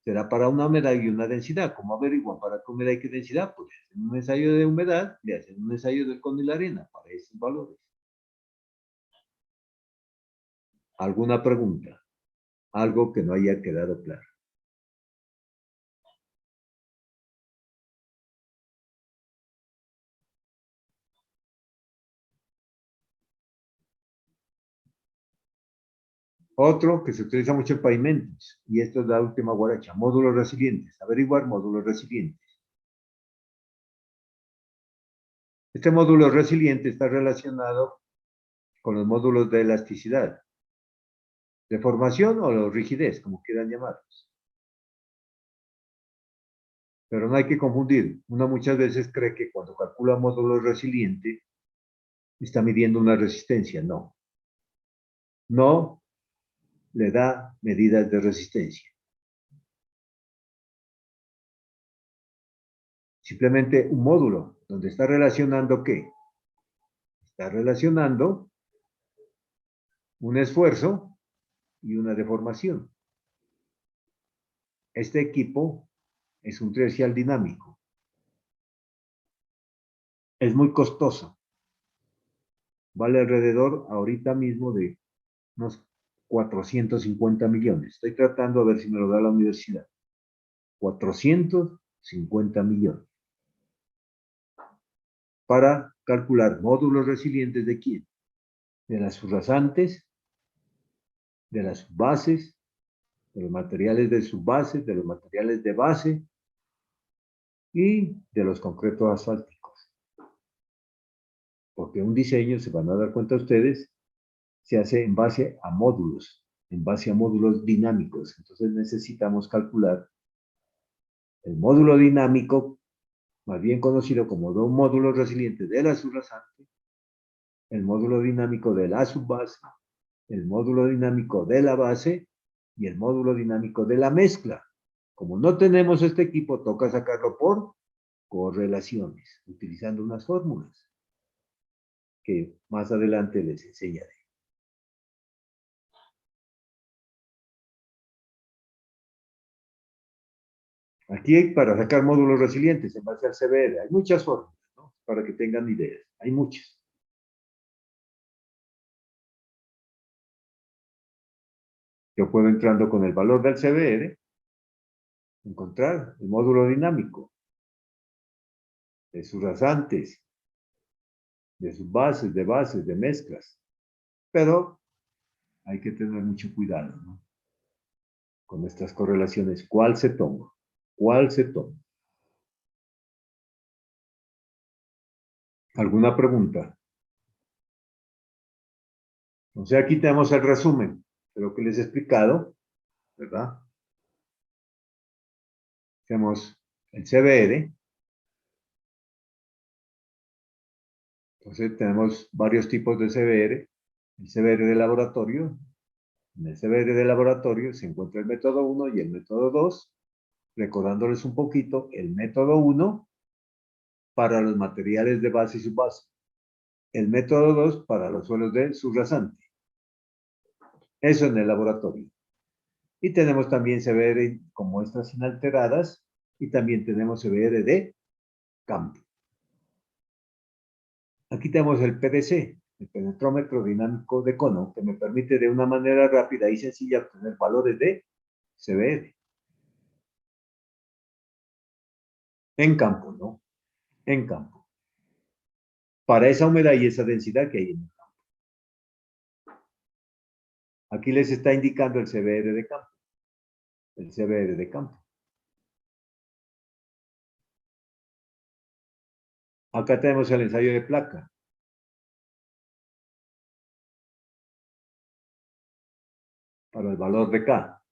será para una humedad y una densidad. ¿Cómo averiguan para qué humedad y qué densidad? Pues hacen un ensayo de humedad, le hacen un ensayo del con y la arena para esos valores. ¿Alguna pregunta? Algo que no haya quedado claro. Otro que se utiliza mucho en pavimentos, y esto es la última guaracha, módulos resilientes. Averiguar módulos resilientes. Este módulo resiliente está relacionado con los módulos de elasticidad, deformación o rigidez, como quieran llamarlos. Pero no hay que confundir. Uno muchas veces cree que cuando calcula módulo resiliente está midiendo una resistencia. No. No le da medidas de resistencia. Simplemente un módulo donde está relacionando ¿qué? Está relacionando un esfuerzo y una deformación. Este equipo es un triaxial dinámico. Es muy costoso. Vale alrededor ahorita mismo de unos 450 millones. Estoy tratando a ver si me lo da la universidad. 450 millones. Para calcular módulos resilientes de quién? De las subrasantes, de las subbases, de los materiales de subbases, de los materiales de base y de los concretos asfálticos. Porque un diseño, se van a dar cuenta ustedes, se hace en base a módulos dinámicos. Entonces necesitamos calcular el módulo dinámico, más bien conocido como dos módulos resilientes de la subrasante, el módulo dinámico de la subbase, el módulo dinámico de la base y el módulo dinámico de la mezcla. Como no tenemos este equipo, toca sacarlo por correlaciones, utilizando unas fórmulas que más adelante les enseñaré. Aquí hay para sacar módulos resilientes en base al CBR. Hay muchas fórmulas, ¿no? Para que tengan ideas. Hay muchas. Yo puedo entrando con el valor del CBR, encontrar el módulo dinámico de sus rasantes, de sus bases, de mezclas. Pero hay que tener mucho cuidado, ¿no? Con estas correlaciones. ¿Cuál se toma? ¿Cuál se toma? ¿Alguna pregunta? O sea, aquí tenemos el resumen de lo que les he explicado, ¿verdad? Tenemos el CBR. Entonces tenemos varios tipos de CBR. El CBR de laboratorio. En el CBR de laboratorio se encuentra el método 1 y el método 2. Recordándoles un poquito, el método 1 para los materiales de base y subbase. El método 2 para los suelos de subrasante. Eso en el laboratorio. Y tenemos también CBR con muestras inalteradas y también tenemos CBR de campo. Aquí tenemos el PDC, el penetrómetro dinámico de cono, que me permite de una manera rápida y sencilla obtener valores de CBR. En campo, ¿no? En campo. Para esa humedad y esa densidad que hay en el campo. Aquí les está indicando el CBR de campo. El CBR de campo. Acá tenemos el ensayo de placa. Para el valor de K,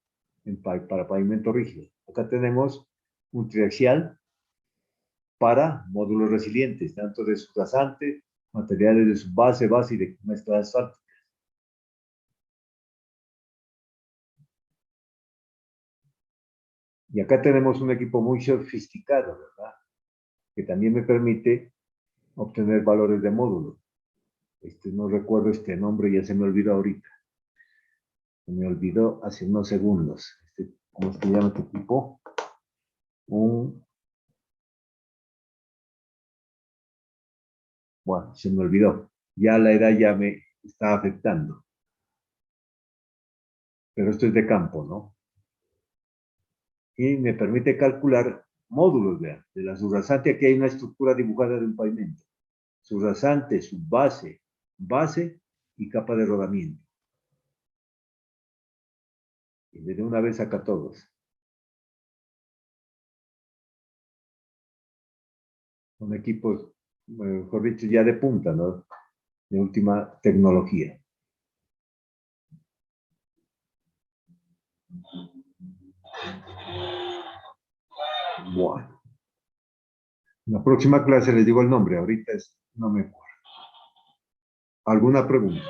para pavimento rígido. Acá tenemos un triaxial para módulos resilientes, tanto de su rasante, materiales de su base y de mezcla asfáltica. Y acá tenemos un equipo muy sofisticado, ¿verdad? Que también me permite obtener valores de módulo. No recuerdo este nombre, ya se me olvidó ahorita. Se me olvidó hace unos segundos. ¿Cómo se llama este equipo? Bueno, se me olvidó. Ya la edad ya me está afectando. Pero esto es de campo, ¿no? Y me permite calcular módulos, vean. De la subrasante, aquí hay una estructura dibujada de un pavimento. Subrasante, subbase, base y capa de rodamiento. Y de una vez saca todos. Son equipos, mejor dicho, ya de punta, ¿no? De última tecnología. Bueno. En la próxima clase les digo el nombre, ahorita no me acuerdo. ¿Alguna pregunta?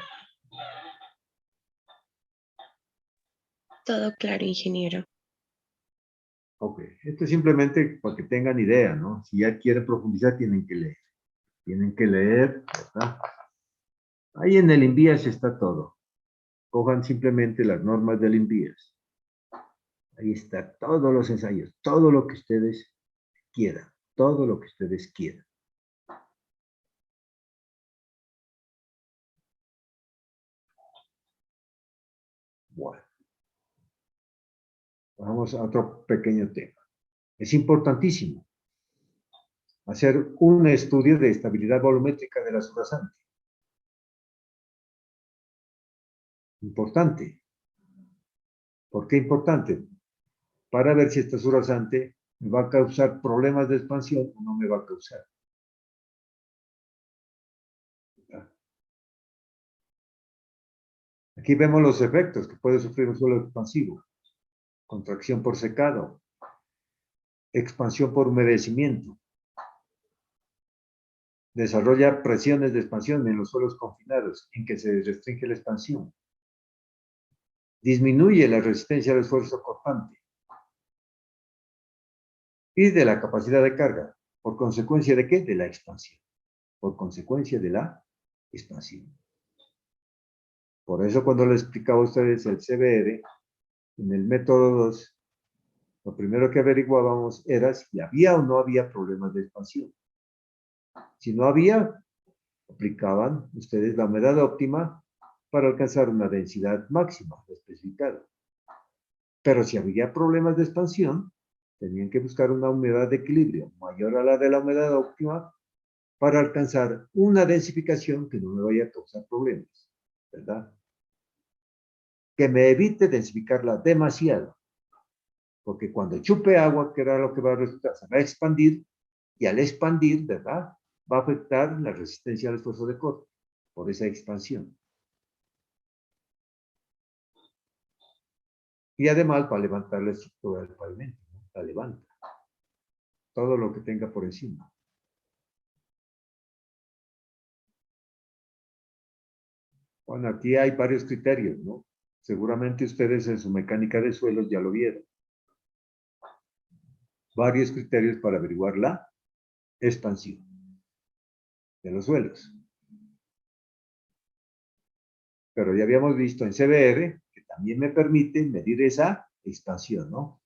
Todo claro, ingeniero. Ok, esto es simplemente para que tengan idea, ¿no? Si ya quieren profundizar, tienen que leer. Tienen que leer, ¿verdad? Ahí en el INVIAS está todo. Cojan simplemente las normas del INVIAS. Ahí está todos los ensayos, todo lo que ustedes quieran, todo lo que ustedes quieran. Bueno, vamos a otro pequeño tema. Es importantísimo hacer un estudio de estabilidad volumétrica de la subrasante. Importante. ¿Por qué importante? Para ver si esta subrasante me va a causar problemas de expansión o no me va a causar. Aquí vemos los efectos que puede sufrir un suelo expansivo. Contracción por secado, expansión por humedecimiento. Desarrolla presiones de expansión en los suelos confinados, en que se restringe la expansión. Disminuye la resistencia al esfuerzo cortante y de la capacidad de carga. ¿Por consecuencia de qué? De la expansión. Por consecuencia de la expansión. Por eso cuando les explicaba a ustedes el CBR, en el método 2, lo primero que averiguábamos era si había o no había problemas de expansión. Si no había, aplicaban ustedes la humedad óptima para alcanzar una densidad máxima especificada. Pero si había problemas de expansión, tenían que buscar una humedad de equilibrio mayor a la de la humedad óptima para alcanzar una densificación que no me vaya a causar problemas, ¿verdad? Que me evite densificarla demasiado, porque cuando chupe agua, que era lo que va a resultar, se va a expandir, y al expandir, ¿verdad?, va a afectar la resistencia al esfuerzo de corte por esa expansión. Y además va a levantar la estructura del pavimento, ¿no? La levanta. Todo lo que tenga por encima. Bueno, aquí hay varios criterios, ¿no? Seguramente ustedes en su mecánica de suelos ya lo vieron. Varios criterios para averiguar la expansión de los suelos. Pero ya habíamos visto en CBR que también me permite medir esa expansión, ¿no?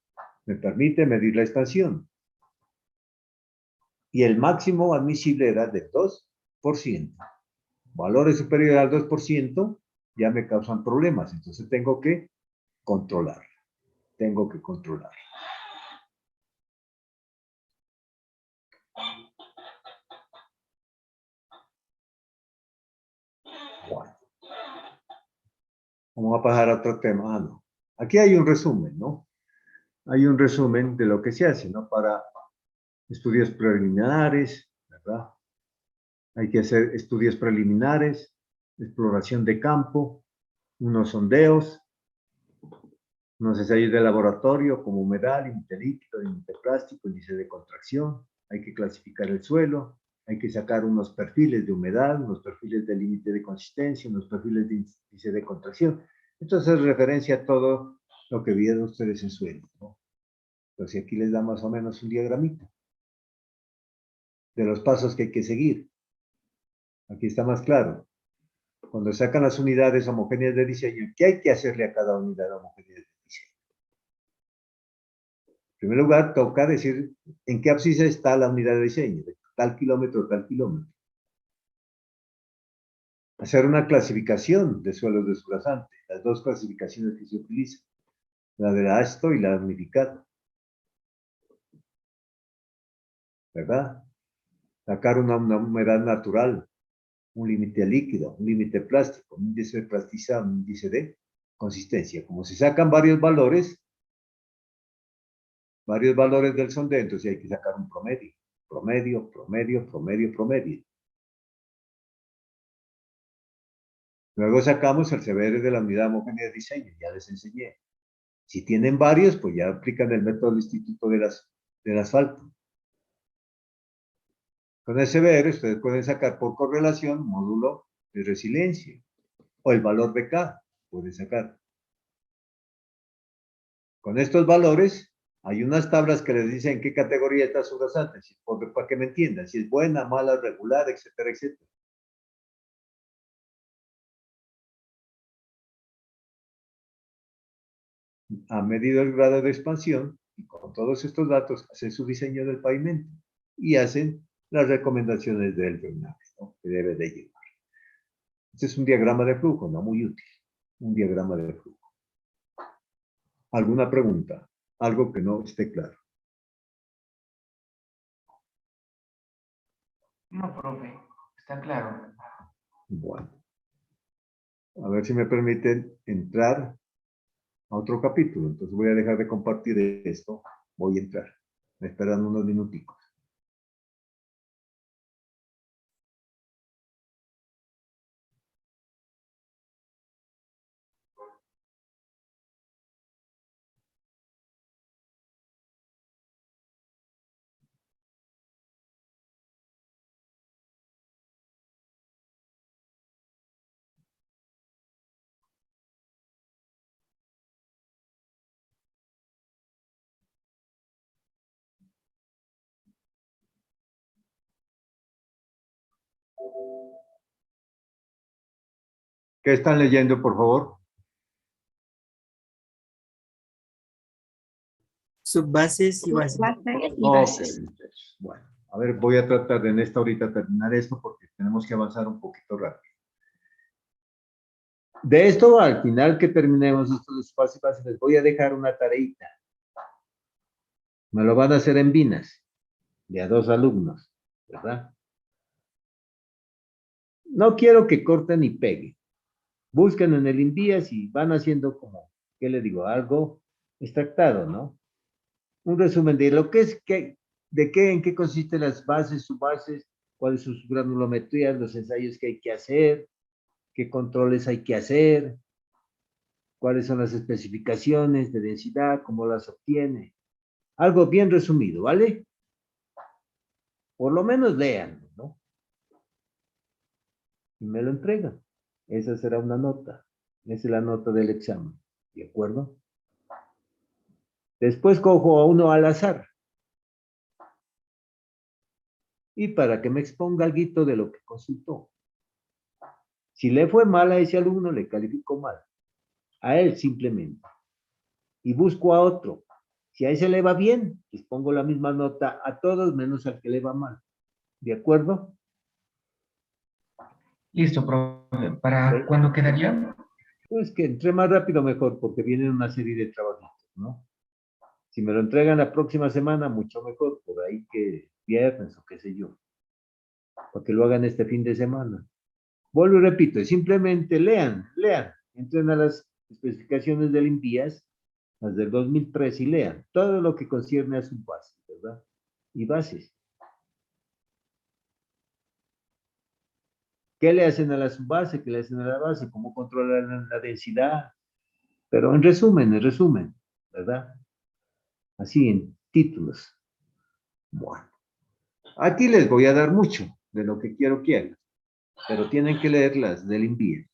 Me permite medir la expansión. Y el máximo admisible era del 2%. Valores superiores al 2% ya me causan problemas. Entonces tengo que controlar. Tengo que controlar. Bueno. Vamos a pasar a otro tema. No. Aquí hay un resumen, ¿no? Hay un resumen de lo que se hace, ¿no? Para estudios preliminares, ¿verdad? Hay que hacer estudios preliminares, exploración de campo, unos sondeos, unos ensayos de laboratorio como humedad, límite líquido, límite plástico, índice de contracción. Hay que clasificar el suelo, hay que sacar unos perfiles de humedad, unos perfiles de límite de consistencia, unos perfiles de índice de contracción. Entonces, referencia a todo lo que vieron ustedes en suelo, ¿no? Entonces, aquí les da más o menos un diagramita de los pasos que hay que seguir. Aquí está más claro. Cuando sacan las unidades homogéneas de diseño, ¿qué hay que hacerle a cada unidad homogénea de diseño? En primer lugar, toca decir en qué abscisa está la unidad de diseño, de tal kilómetro, tal kilómetro. Hacer una clasificación de suelos desurasantes, las dos clasificaciones que se utilizan, la de la ASTO y la unificada. ¿Verdad? Sacar una humedad natural, un límite líquido, un límite plástico, un índice de plasticidad, un índice de consistencia. Como se sacan varios valores del sondeo, entonces hay que sacar un promedio. Promedio, promedio, promedio, promedio. Luego sacamos el CBR de la unidad homogénea de diseño, ya les enseñé. Si tienen varios, pues ya aplican el método del Instituto del Asfalto. Con el CBR ustedes pueden sacar por correlación módulo de resiliencia o el valor de K, pueden sacar. Con estos valores, hay unas tablas que les dicen en qué categoría está su rasante, para que me entiendan, si es buena, mala, regular, etcétera, etcétera. Ha medido el grado de expansión y con todos estos datos hacen su diseño del pavimento y hacen las recomendaciones del drenaje, ¿no?, que debe de llevar. Este es un diagrama de flujo, no muy útil, un diagrama de flujo. ¿Alguna pregunta? Algo que no esté claro. No, profe, está claro. Bueno, a ver si me permiten entrar a otro capítulo. Entonces voy a dejar de compartir esto. Voy a entrar. Me esperan unos minuticos. ¿Qué están leyendo, por favor? Subbases y bases. Bases y Ok, bases. muchachos. Bueno, a ver, voy a tratar de en esta horita terminar esto porque tenemos que avanzar un poquito rápido. De esto, al final que terminemos estos espacios bases, les voy a dejar una tareita. Me lo van a hacer en Vinas, de a 2 alumnos, ¿verdad? No quiero que corten y peguen. Busquen en el Invías y van haciendo como, ¿qué le digo? Algo extractado, ¿no? Un resumen de lo que es, de qué, en qué consisten las bases, subbases, cuáles son sus granulometrías, los ensayos que hay que hacer, qué controles hay que hacer, cuáles son las especificaciones de densidad, cómo las obtiene. Algo bien resumido, ¿vale? Por lo menos lean, ¿no? Y me lo entregan. Esa será una nota. Esa es la nota del examen. ¿De acuerdo? Después cojo a uno al azar. Y para que me exponga algo de lo que consultó. Si le fue mal a ese alumno, le califico mal. A él simplemente. Y busco a otro. Si a ese le va bien, les pongo la misma nota a todos menos al que le va mal. ¿De acuerdo? Listo, profe. ¿Para Ok. cuándo quedaría? Pues que entre más rápido mejor, porque vienen una serie de trabajitos, ¿no? Si me lo entregan la próxima semana, mucho mejor, por ahí que viernes o qué sé yo, para que lo hagan este fin de semana. Vuelvo y repito, simplemente lean, entren a las especificaciones del INVIAS, las del 2003, y lean todo lo que concierne a sus bases, ¿verdad? Y bases. ¿Qué le hacen a la subbase? ¿Qué le hacen a la base? ¿Cómo controlan la densidad? Pero en resumen, ¿verdad? Así en títulos. Bueno, aquí les voy a dar mucho de lo que quiero que hagan, pero tienen que leer las del INVIE.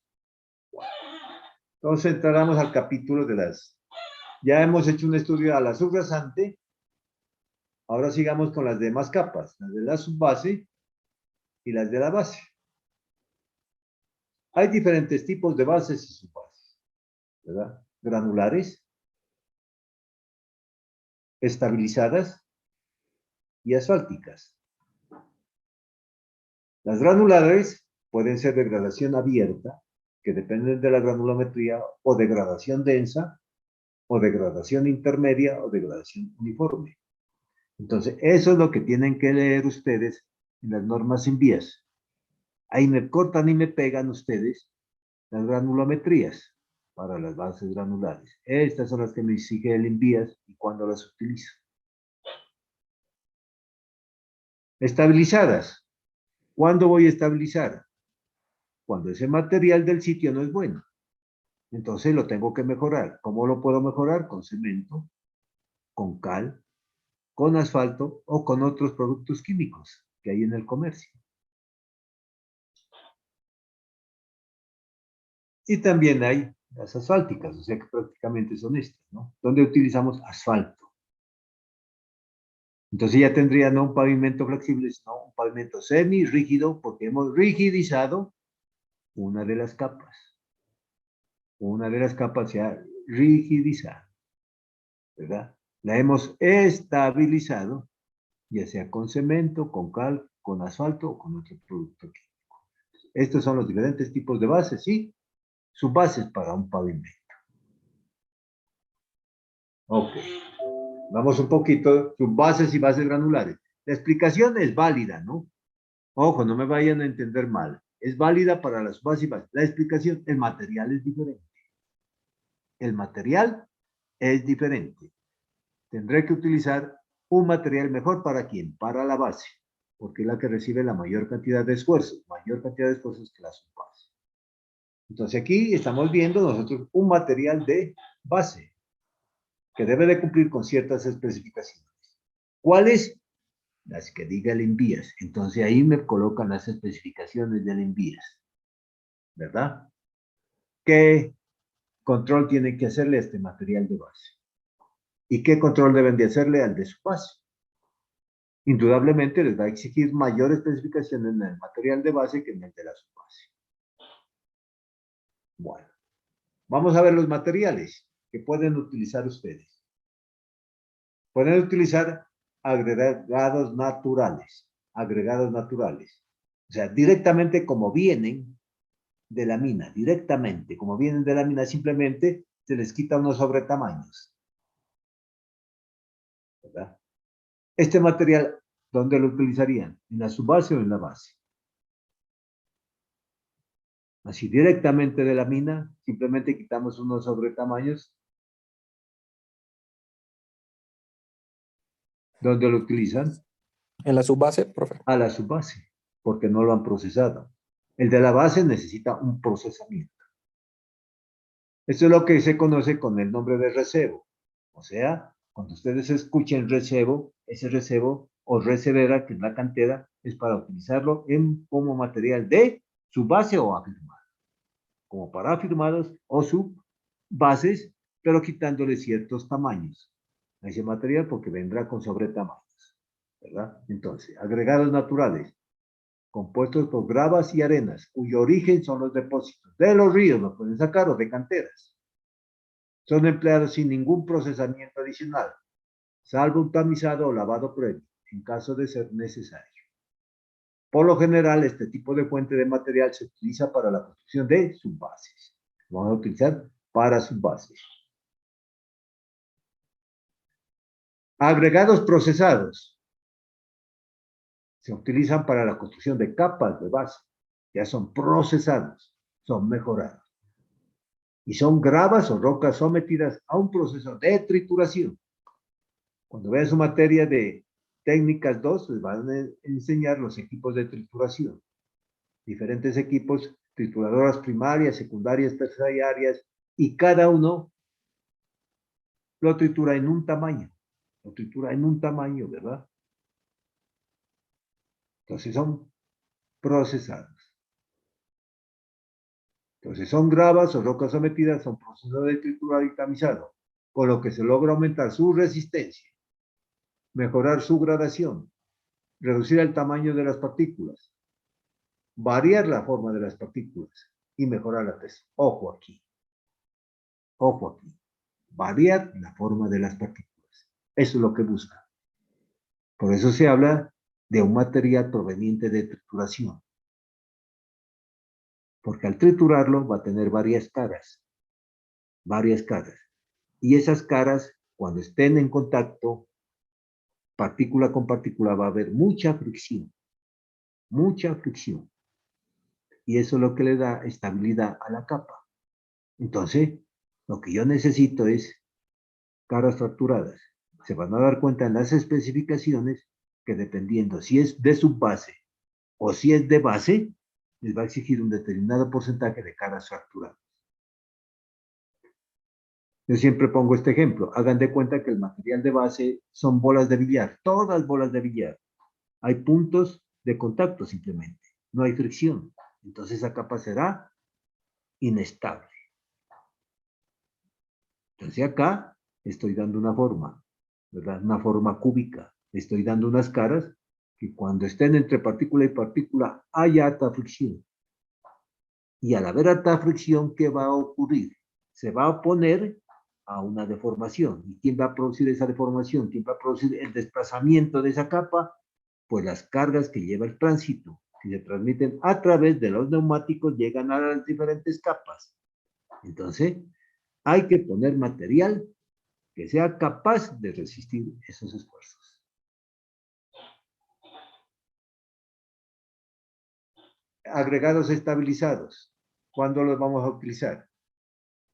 Entonces entramos al capítulo de las... Ya hemos hecho un estudio a la subrasante, ahora sigamos con las demás capas, las de la subbase y las de la base. Hay diferentes tipos de bases y subbases, ¿verdad? Granulares, estabilizadas y asfálticas. Las granulares pueden ser de gradación abierta, que dependen de la granulometría, o de gradación densa, o de gradación intermedia, o de gradación uniforme. Entonces, eso es lo que tienen que leer ustedes en las normas INVIES. Ahí me cortan y me pegan ustedes las granulometrías para las bases granulares. Estas son las que me exige el INVIES y cuándo las utilizo. Estabilizadas. ¿Cuándo voy a estabilizar? Cuando ese material del sitio no es bueno. Entonces lo tengo que mejorar. ¿Cómo lo puedo mejorar? Con cemento, con cal, con asfalto o con otros productos químicos que hay en el comercio. Y también hay las asfálticas, o sea que prácticamente son estas, ¿no? Donde utilizamos asfalto. Entonces ya tendría no un pavimento flexible, sino un pavimento semi-rígido, porque hemos rigidizado una de las capas. Una de las capas se ha rigidizado, ¿verdad? La hemos estabilizado, ya sea con cemento, con cal, con asfalto o con otro producto químico. Estos son los diferentes tipos de bases y subbases para un pavimento. Ok. Vamos un poquito, subbases y bases granulares. La explicación es válida, ¿no? Ojo, no me vayan a entender mal. Es válida para las subbases y bases. La explicación, el material es diferente. El material es diferente. Tendré que utilizar un material mejor para ¿quién? Para la base, porque es la que recibe la mayor cantidad de esfuerzos, que la subbase. Entonces aquí estamos viendo nosotros un material de base que debe de cumplir con ciertas especificaciones. ¿Cuáles? Las que diga el INVIES. Entonces ahí me colocan las especificaciones del INVIES, ¿verdad? ¿Qué control tiene que hacerle a este material de base? ¿Y qué control deben de hacerle al de su base? Indudablemente les va a exigir mayor especificación en el material de base que en el de la subbase. Bueno, vamos a ver los materiales que pueden utilizar ustedes. Pueden utilizar agregados naturales. Agregados naturales. O sea, directamente como vienen de la mina. Directamente como vienen de la mina, simplemente se les quita unos sobretamaños. ¿Verdad? Este material, ¿dónde lo utilizarían? ¿En la subbase o en la base? Así directamente de la mina, simplemente quitamos unos sobretamaños. ¿Dónde lo utilizan? En la subbase, profe. A la subbase, porque no lo han procesado. El de la base necesita un procesamiento. Esto es lo que se conoce con el nombre de recebo. O sea, cuando ustedes escuchen recebo, ese recebo o recebera, que es la cantera, es para utilizarlo como material de subbase o afirmado. Como para afirmados o subbases, pero quitándole ciertos tamaños a ese material porque vendrá con sobretamaños, ¿verdad? Entonces, agregados naturales, compuestos por gravas y arenas, cuyo origen son los depósitos de los ríos, los pueden sacar, o de canteras. Son empleados sin ningún procesamiento adicional, salvo un tamizado o lavado previo, en caso de ser necesario. Por lo general, este tipo de fuente de material se utiliza para la construcción de subbases. Lo vamos a utilizar para subbases. Agregados procesados. Se utilizan para la construcción de capas de base. Ya son procesados, son mejorados. Y son gravas o rocas sometidas a un proceso de trituración. Cuando vean su materia de técnicas 2, les van a enseñar los equipos de trituración. diferentes equipos, trituradoras primarias, secundarias, terciarias, y cada uno lo tritura en un tamaño. Lo tritura en un tamaño, ¿verdad? Entonces son procesados. Entonces son gravas o rocas sometidas a un proceso de triturado y tamizado, con lo que se logra aumentar su resistencia, mejorar su gradación, reducir el tamaño de las partículas, variar la forma de las partículas y mejorar la tesis. Ojo aquí. Ojo aquí. Variar la forma de las partículas. Eso es lo que busca. Por eso se habla de un material proveniente de trituración. Porque al triturarlo va a tener varias caras. Varias caras. Y esas caras, cuando estén en contacto, partícula con partícula, va a haber mucha fricción. Mucha fricción. Y eso es lo que le da estabilidad a la capa. Entonces, lo que yo necesito es caras fracturadas. Se van a dar cuenta en las especificaciones que dependiendo si es de subbase o si es de base, les va a exigir un determinado porcentaje de caras fracturadas. Yo siempre pongo este ejemplo. Hagan de cuenta que el material de base son bolas de billar, todas bolas de billar. Hay puntos de contacto simplemente, no hay fricción. Entonces esa capa será inestable. Entonces acá estoy dando una forma, ¿verdad? Una forma cúbica. Estoy dando unas caras que cuando estén entre partícula y partícula hay alta fricción. Y al haber alta fricción, ¿qué va a ocurrir? Se va a oponer a una deformación. ¿Y quién va a producir esa deformación? ¿Quién va a producir el desplazamiento de esa capa? Pues las cargas que lleva el tránsito, que se transmiten a través de los neumáticos, llegan a las diferentes capas. Entonces, hay que poner material que sea capaz de resistir esos esfuerzos. Agregados estabilizados. ¿Cuándo los vamos a utilizar?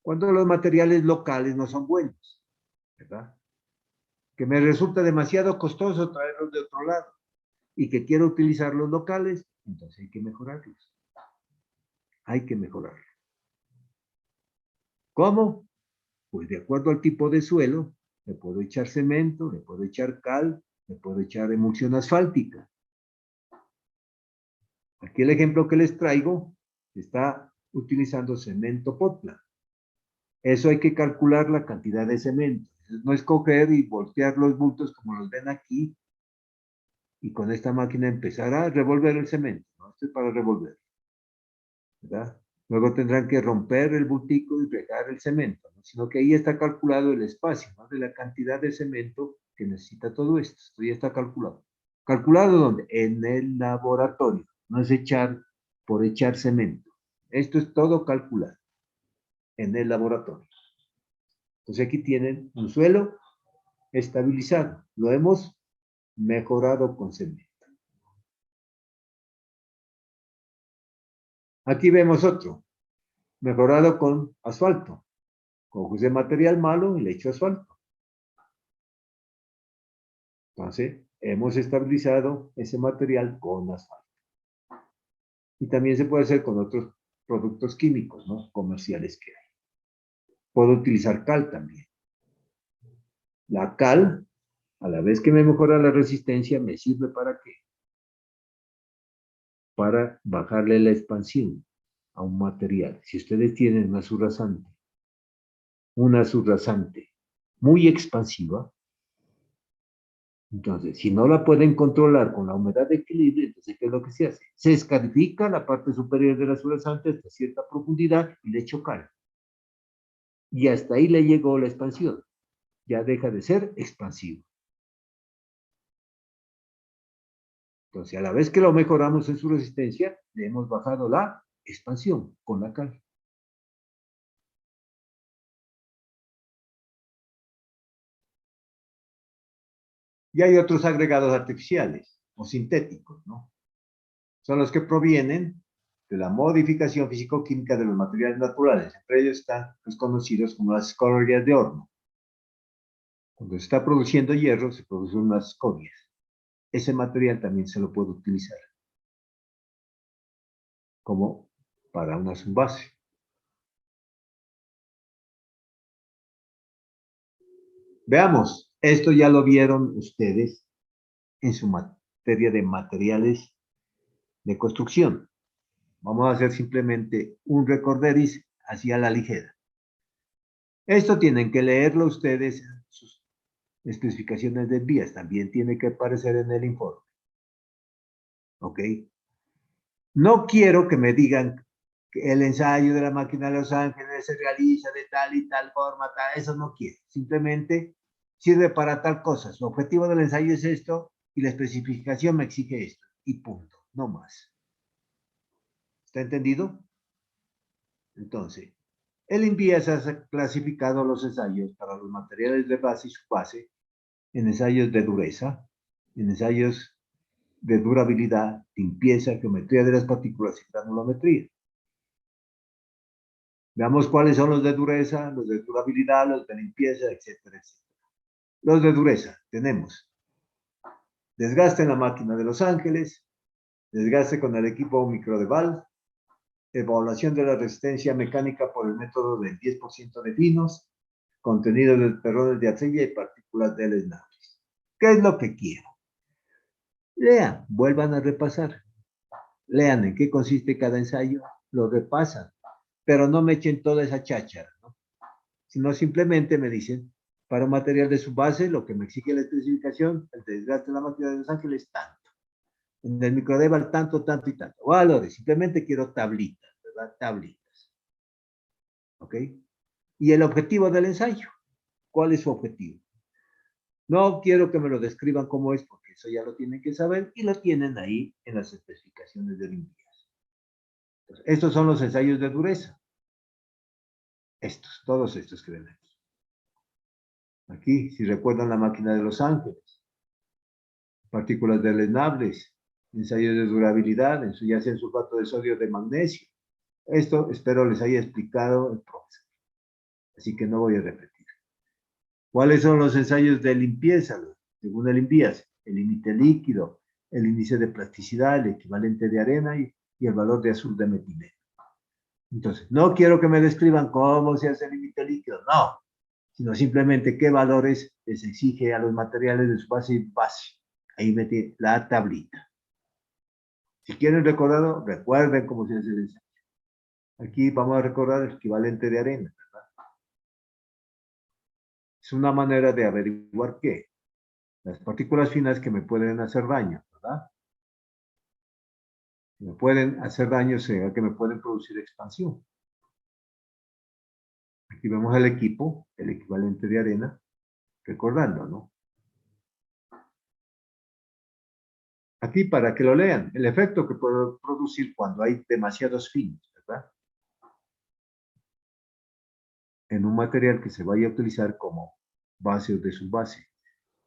Cuando los materiales locales no son buenos, ¿verdad? Que me resulta demasiado costoso traerlos de otro lado y que quiero utilizar los locales, entonces hay que mejorarlos. Hay que mejorarlos. ¿Cómo? Pues de acuerdo al tipo de suelo, le puedo echar cemento, le puedo echar cal, le puedo echar emulsión asfáltica. Aquí el ejemplo que les traigo está utilizando cemento Portland. Eso hay que calcular la cantidad de cemento. No es coger y voltear los bultos como los ven aquí y con esta máquina empezar a revolver el cemento. ¿No? Esto es para revolver, ¿verdad? Luego tendrán que romper el bultico y regar el cemento, ¿no? Sino que ahí está calculado el espacio, ¿no? De la cantidad de cemento que necesita todo esto. Esto ya está calculado. ¿Calculado dónde? En el laboratorio. No es echar por echar cemento. Esto es todo calculado en el laboratorio. Entonces aquí tienen un suelo estabilizado. Lo hemos mejorado con cemento. Aquí vemos otro, mejorado con asfalto. Cojo ese material malo y le echo asfalto. Entonces, hemos estabilizado ese material con asfalto. Y también se puede hacer con otros productos químicos, ¿no? Comerciales que hay. Puedo utilizar cal también. La cal, a la vez que me mejora la resistencia, me sirve ¿para qué? Para bajarle la expansión a un material. Si ustedes tienen una surrasante muy expansiva, entonces, si no la pueden controlar con la humedad de equilibrio, entonces, ¿qué es lo que se hace? Se escarifica la parte superior de la surrasante hasta cierta profundidad y le echo cal. Y hasta ahí le llegó la expansión. Ya deja de ser expansivo. Entonces, a la vez que lo mejoramos en su resistencia, le hemos bajado la expansión con la cal. Y hay otros agregados artificiales o sintéticos, ¿no? Son los que provienen de la modificación físico-química de los materiales naturales. Entre ellos están los conocidos como las escorias de horno. Cuando se está produciendo hierro, se producen unas escorias. Ese material también se lo puede utilizar. como para una subbase. Veamos, esto ya lo vieron ustedes en su materia de materiales de construcción. Vamos a hacer simplemente un recorderis hacia la ligera. Esto tienen que leerlo ustedes en sus especificaciones de vías. También tiene que aparecer en el informe. ¿Ok? No quiero que me digan que el ensayo de la máquina de Los Ángeles se realiza de tal y tal forma, tal. Eso no quiero. Simplemente sirve para tal cosa. Su objetivo del ensayo es esto y la especificación me exige esto. Y punto. No más. ¿Está entendido? Entonces, el INVIES ha clasificado los ensayos para los materiales de base y subbase en ensayos de dureza, en ensayos de durabilidad, limpieza, geometría de las partículas y granulometría. Veamos cuáles son los de dureza, los de durabilidad, los de limpieza, etcétera, etcétera. Los de dureza tenemos desgaste en la máquina de Los Ángeles, desgaste con el equipo micro de Valve, evaluación de la resistencia mecánica por el método del 10% de finos, contenido de perrones de arcilla y partículas deleznables. ¿Qué es lo que quiero? Lean, vuelvan a repasar. Lean en qué consiste cada ensayo, lo repasan, pero no me echen toda esa cháchara, ¿no? Sino simplemente me dicen, para un material de su base, lo que me exige la especificación, el desgaste de la máquina de Los Ángeles, tanto. En el microdeval, tanto, tanto y tanto. Valores, simplemente quiero tablitas, ¿verdad? Tablitas. ¿Ok? Y el objetivo del ensayo. ¿Cuál es su objetivo? No quiero que me lo describan como es, porque eso ya lo tienen que saber y lo tienen ahí en las especificaciones del INVIES. Estos son los ensayos de dureza. Estos, todos estos que ven aquí. Aquí, si recuerdan la máquina de Los Ángeles, partículas deleznables, ensayos de durabilidad, ya sea en sulfato de sodio de magnesio. Esto espero les haya explicado el profesor. Así que no voy a repetir. ¿Cuáles son los ensayos de limpieza? Según el INVIES, el límite líquido, el índice de plasticidad, el equivalente de arena y el valor de azul de metileno. Entonces, no quiero que me describan cómo se hace el límite líquido, no, sino simplemente qué valores les exige a los materiales de su base y base. Ahí metí la tablita. Si quieren recordarlo, recuerden cómo se hace el ensayo. Aquí vamos a recordar el equivalente de arena, ¿verdad? Es una manera de averiguar qué. Las partículas finas que me pueden hacer daño, ¿verdad? Me pueden hacer daño, sea que me pueden producir expansión. Aquí vemos el equipo, el equivalente de arena, recordando, ¿no? Aquí para que lo lean, el efecto que puedo producir cuando hay demasiados finos, ¿verdad? En un material que se vaya a utilizar como base o de subbase.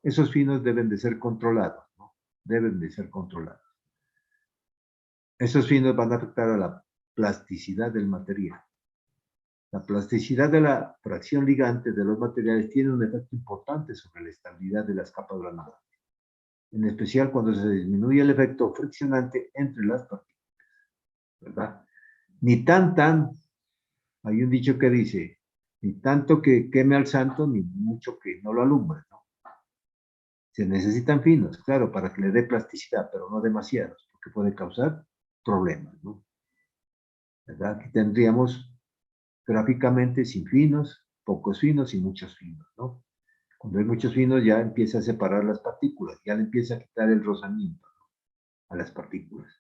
Esos finos deben de ser controlados, ¿no? Deben de ser controlados. Esos finos van a afectar a la plasticidad del material. La plasticidad de la fracción ligante de los materiales tiene un efecto importante sobre la estabilidad de las capas granulares, en especial cuando se disminuye el efecto friccionante entre las partículas, ¿verdad? Ni tan, hay un dicho que dice, ni tanto que queme al santo, ni mucho que no lo alumbre, ¿no? Se necesitan finos, claro, para que le dé plasticidad, pero no demasiados, porque puede causar problemas, ¿no? ¿Verdad? Aquí tendríamos gráficamente sin finos, pocos finos y muchos finos, ¿no? Cuando hay muchos finos ya empieza a separar las partículas, ya le empieza a quitar el rozamiento, ¿no?, a las partículas.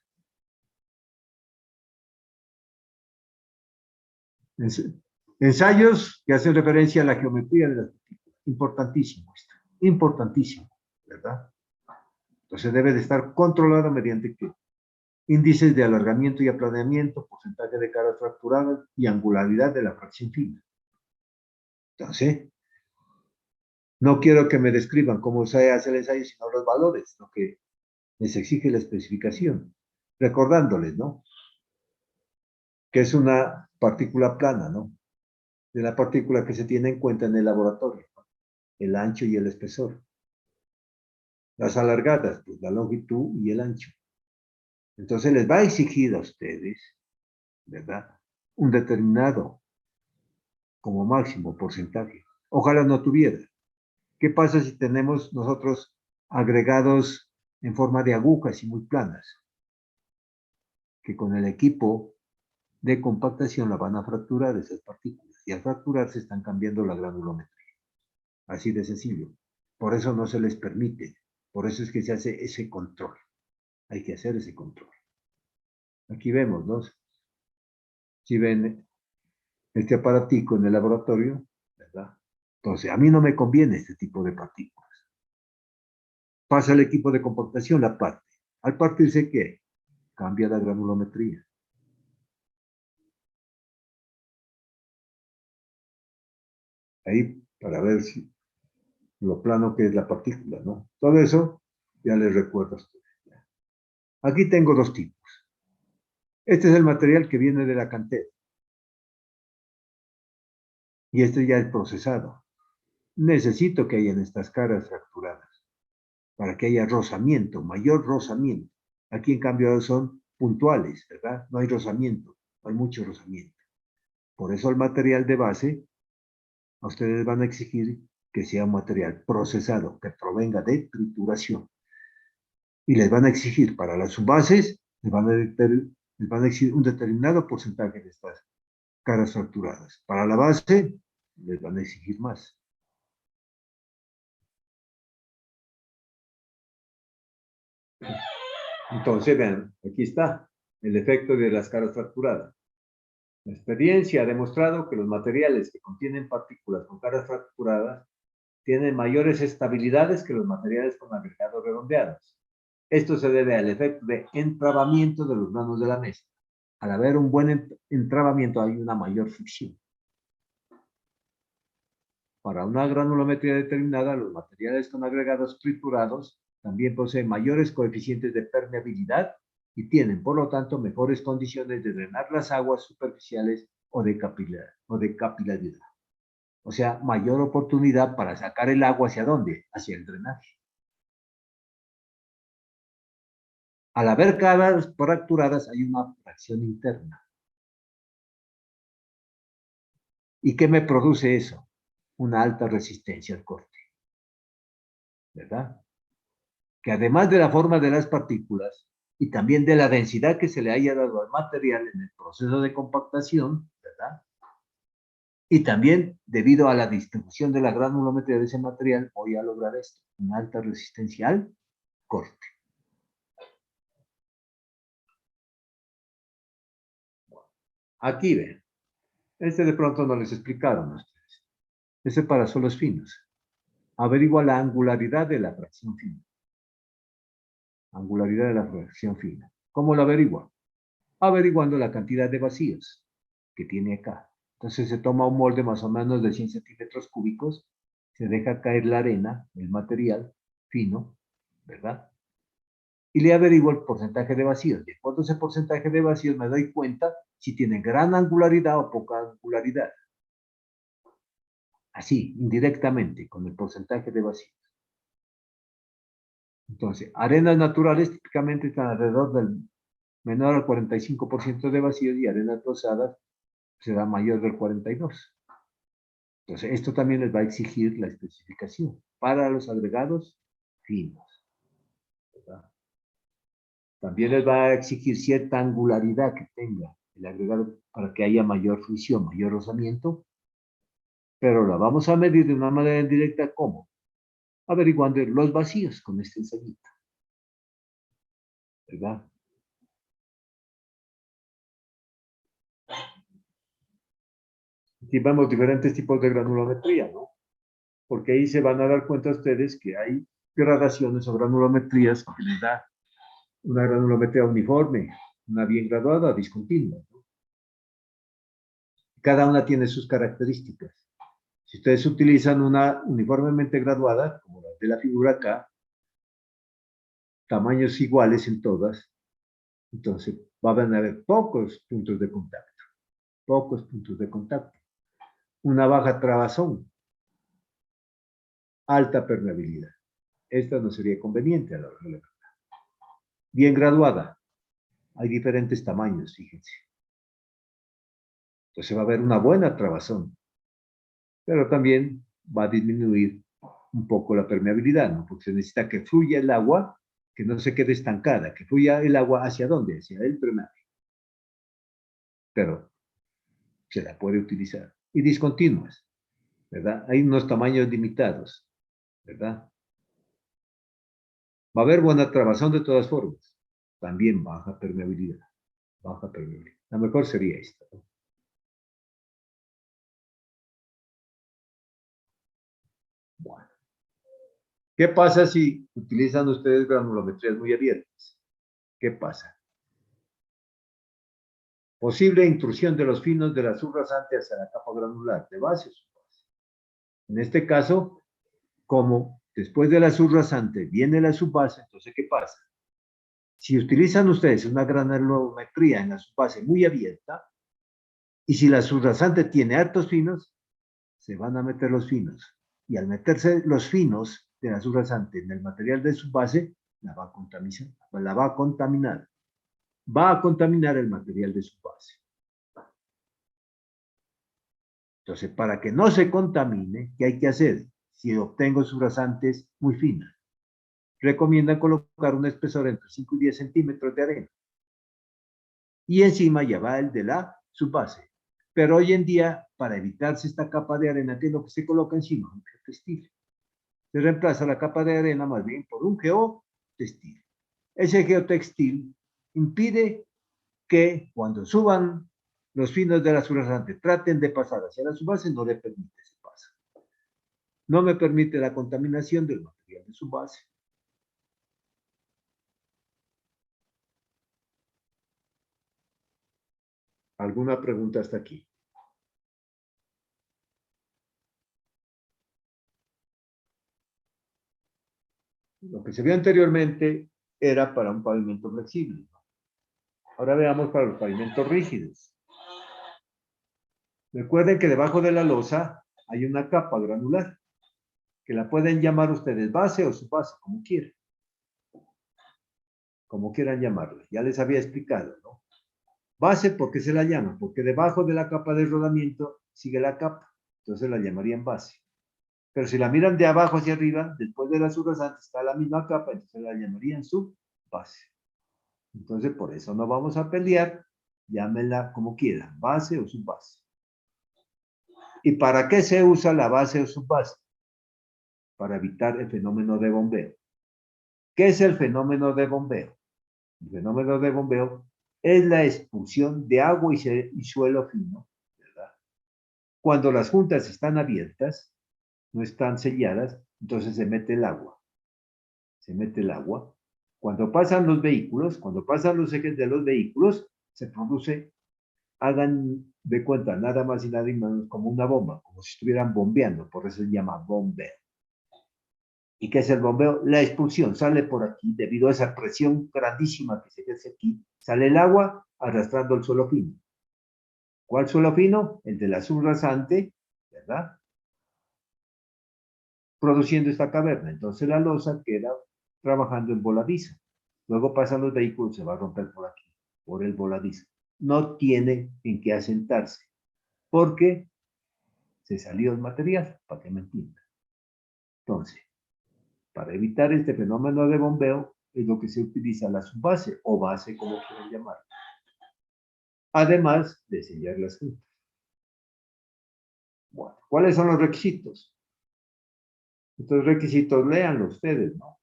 Ensayos que hacen referencia a la geometría de las partículas. Importantísimo esto, importantísimo, ¿verdad? Entonces debe de estar controlado mediante ¿qué? Índices de alargamiento y aplanamiento, porcentaje de caras fracturadas y angularidad de la fracción fina. Entonces, no quiero que me describan cómo se hace el ensayo, sino los valores, lo que les exige la especificación. Recordándoles, ¿no?, que es una partícula plana, ¿no?, de la partícula que se tiene en cuenta en el laboratorio, ¿no?, el ancho y el espesor. Las alargadas, pues la longitud y el ancho. Entonces les va a exigir a ustedes ¿verdad? Un determinado, como máximo, porcentaje. Ojalá no tuviera. ¿Qué pasa si tenemos nosotros agregados en forma de agujas y muy planas? Que con el equipo de compactación la van a fracturar esas partículas. Y al fracturarse están cambiando la granulometría. Así de sencillo. Por eso no se les permite. Por eso es que se hace ese control. Hay que hacer ese control. Aquí vemos, ¿no? Si ven este aparatico en el laboratorio, ¿verdad? Entonces, a mí no me conviene este tipo de partículas. Pasa el equipo de compactación, la parte. Al partirse, ¿qué? Cambia la granulometría. Ahí, para ver si lo plano que es la partícula, ¿no? Todo eso, ya les recuerdo a ustedes. Aquí tengo dos tipos. Este es el material que viene de la cantera. Y este ya es procesado. Necesito que haya en estas caras fracturadas, para que haya rozamiento, mayor rozamiento. Aquí, en cambio, son puntuales, ¿verdad? No hay rozamiento, no hay mucho rozamiento. Por eso el material de base, a ustedes van a exigir que sea un material procesado, que provenga de trituración. Y les van a exigir para las subbases, les van a exigir un determinado porcentaje de estas caras fracturadas. Para la base, les van a exigir más. Entonces, vean, aquí está el efecto de las caras fracturadas. La experiencia ha demostrado que los materiales que contienen partículas con caras fracturadas tienen mayores estabilidades que los materiales con agregados redondeados. Esto se debe al efecto de entrabamiento de los granos de la mesa. Al haber un buen entrabamiento hay una mayor fricción. Para una granulometría determinada, los materiales con agregados triturados también poseen mayores coeficientes de permeabilidad y tienen, por lo tanto, mejores condiciones de drenar las aguas superficiales o de capilaridad. O sea, mayor oportunidad para sacar el agua ¿hacia dónde? Hacia el drenaje. Al haber caras fracturadas hay una fracción interna. ¿Y qué me produce eso? Una alta resistencia al corte. ¿Verdad? Que además de la forma de las partículas y también de la densidad que se le haya dado al material en el proceso de compactación, ¿verdad? Y también debido a la distribución de la granulometría de ese material, voy a lograr esto, una alta resistencia al corte. Aquí ven, este de pronto no les explicaron a ustedes. Este para solos finos. Averigua la angularidad de la fracción fina. Angularidad de la fracción fina. ¿Cómo lo averigua? Averiguando la cantidad de vacíos que tiene acá. Entonces se toma un molde más o menos de 100 centímetros cúbicos, se deja caer la arena, el material fino, ¿verdad? Y le averiguo el porcentaje de vacíos. De acuerdo a ese porcentaje de vacíos me doy cuenta si tiene gran angularidad o poca angularidad. Así, indirectamente, con el porcentaje de vacíos. Entonces, arenas naturales típicamente están alrededor del menor al 45% de vacíos y arenas rosadas será mayor del 42%. Entonces, esto también les va a exigir la especificación para los agregados finos, ¿verdad? También les va a exigir cierta angularidad que tenga el agregado para que haya mayor fricción, mayor rozamiento, pero la vamos a medir de una manera indirecta, ¿cómo? Averiguando los vacíos con este ensayito, ¿verdad? Aquí vemos diferentes tipos de granulometría, ¿no? Porque ahí se van a dar cuenta ustedes que hay gradaciones o granulometrías que les da una granulometría uniforme, una bien graduada, discontinua, ¿no? Cada una tiene sus características. Si ustedes utilizan una uniformemente graduada, como la de la figura acá, tamaños iguales en todas, entonces van a haber pocos puntos de contacto. Pocos puntos de contacto. Una baja trabazón, alta permeabilidad. Esta no sería conveniente a la hora de la verdad. Bien graduada. Hay diferentes tamaños, fíjense. Entonces va a haber una buena trabazón, pero también va a disminuir un poco la permeabilidad, ¿no? Porque se necesita que fluya el agua, que no se quede estancada, que fluya el agua ¿hacia dónde? Hacia el drenaje. Pero se la puede utilizar. Y discontinuas, ¿verdad? Hay unos tamaños limitados, ¿verdad? Va a haber buena trabazón de todas formas. También baja permeabilidad. Baja permeabilidad. La mejor sería esta, ¿no? Bueno. ¿Qué pasa si utilizan ustedes granulometrías muy abiertas? ¿Qué pasa? Posible intrusión de los finos de la subrasante hacia la capa granular, de base o subbase. En este caso, como después de la subrasante viene la subbase, entonces, ¿qué pasa? Si utilizan ustedes una granulometría en la subbase muy abierta, y si la subrasante tiene hartos finos, se van a meter los finos. Y al meterse los finos de la subrasante en el material de subbase, la va a contaminar. Va a contaminar el material de subbase. Entonces, para que no se contamine, ¿qué hay que hacer? Si obtengo subrasantes muy finas, recomiendan colocar un espesor entre 5 y 10 centímetros de arena. Y encima ya va el de la subbase. Pero hoy en día, para evitarse esta capa de arena, ¿qué es lo que se coloca encima? Un geotextil. Se reemplaza la capa de arena más bien por un geotextil. Ese geotextil impide que cuando suban los finos de la subrasante traten de pasar hacia la subbase, no le permite ese paso. No me permite la contaminación del material de subbase. ¿Alguna pregunta hasta aquí? Lo que se vio anteriormente era para un pavimento flexible. Ahora veamos para los pavimentos rígidos. Recuerden que debajo de la losa hay una capa granular, que la pueden llamar ustedes base o subbase, como quieran. Como quieran llamarla. Ya les había explicado, ¿no? Base, ¿por qué se la llama? Porque debajo de la capa de rodamiento sigue la capa. Entonces la llamarían base. Pero si la miran de abajo hacia arriba, después de la subrasante está la misma capa, entonces la llamarían subbase. Entonces, por eso no vamos a pelear. Llámenla como quieran, base o subbase. ¿Y para qué se usa la base o subbase? Para evitar el fenómeno de bombeo. ¿Qué es el fenómeno de bombeo? El fenómeno de bombeo es la expulsión de agua y suelo fino, ¿verdad? Cuando las juntas están abiertas, no están selladas, entonces se mete el agua. Se mete el agua. Cuando pasan los vehículos, cuando pasan los ejes de los vehículos, se produce, hagan de cuenta, nada más y nada menos como una bomba, como si estuvieran bombeando, por eso se llama bombeo. ¿Y qué es el bombeo? La expulsión sale por aquí, debido a esa presión grandísima que se ejerce aquí, sale el agua arrastrando el suelo fino. ¿Cuál suelo fino? El de la subrasante, ¿verdad? Produciendo esta caverna. Entonces la losa queda trabajando en voladizo. Luego pasan los vehículos, se va a romper por aquí, por el voladizo. No tiene en qué asentarse, porque se salió el material, para que me entiendan. Entonces, para evitar este fenómeno de bombeo, es lo que se utiliza la subbase, o base, como quieran llamarlo. Además de sellar las juntas. Bueno, ¿cuáles son los requisitos? Estos requisitos, léanlo ustedes, ¿no?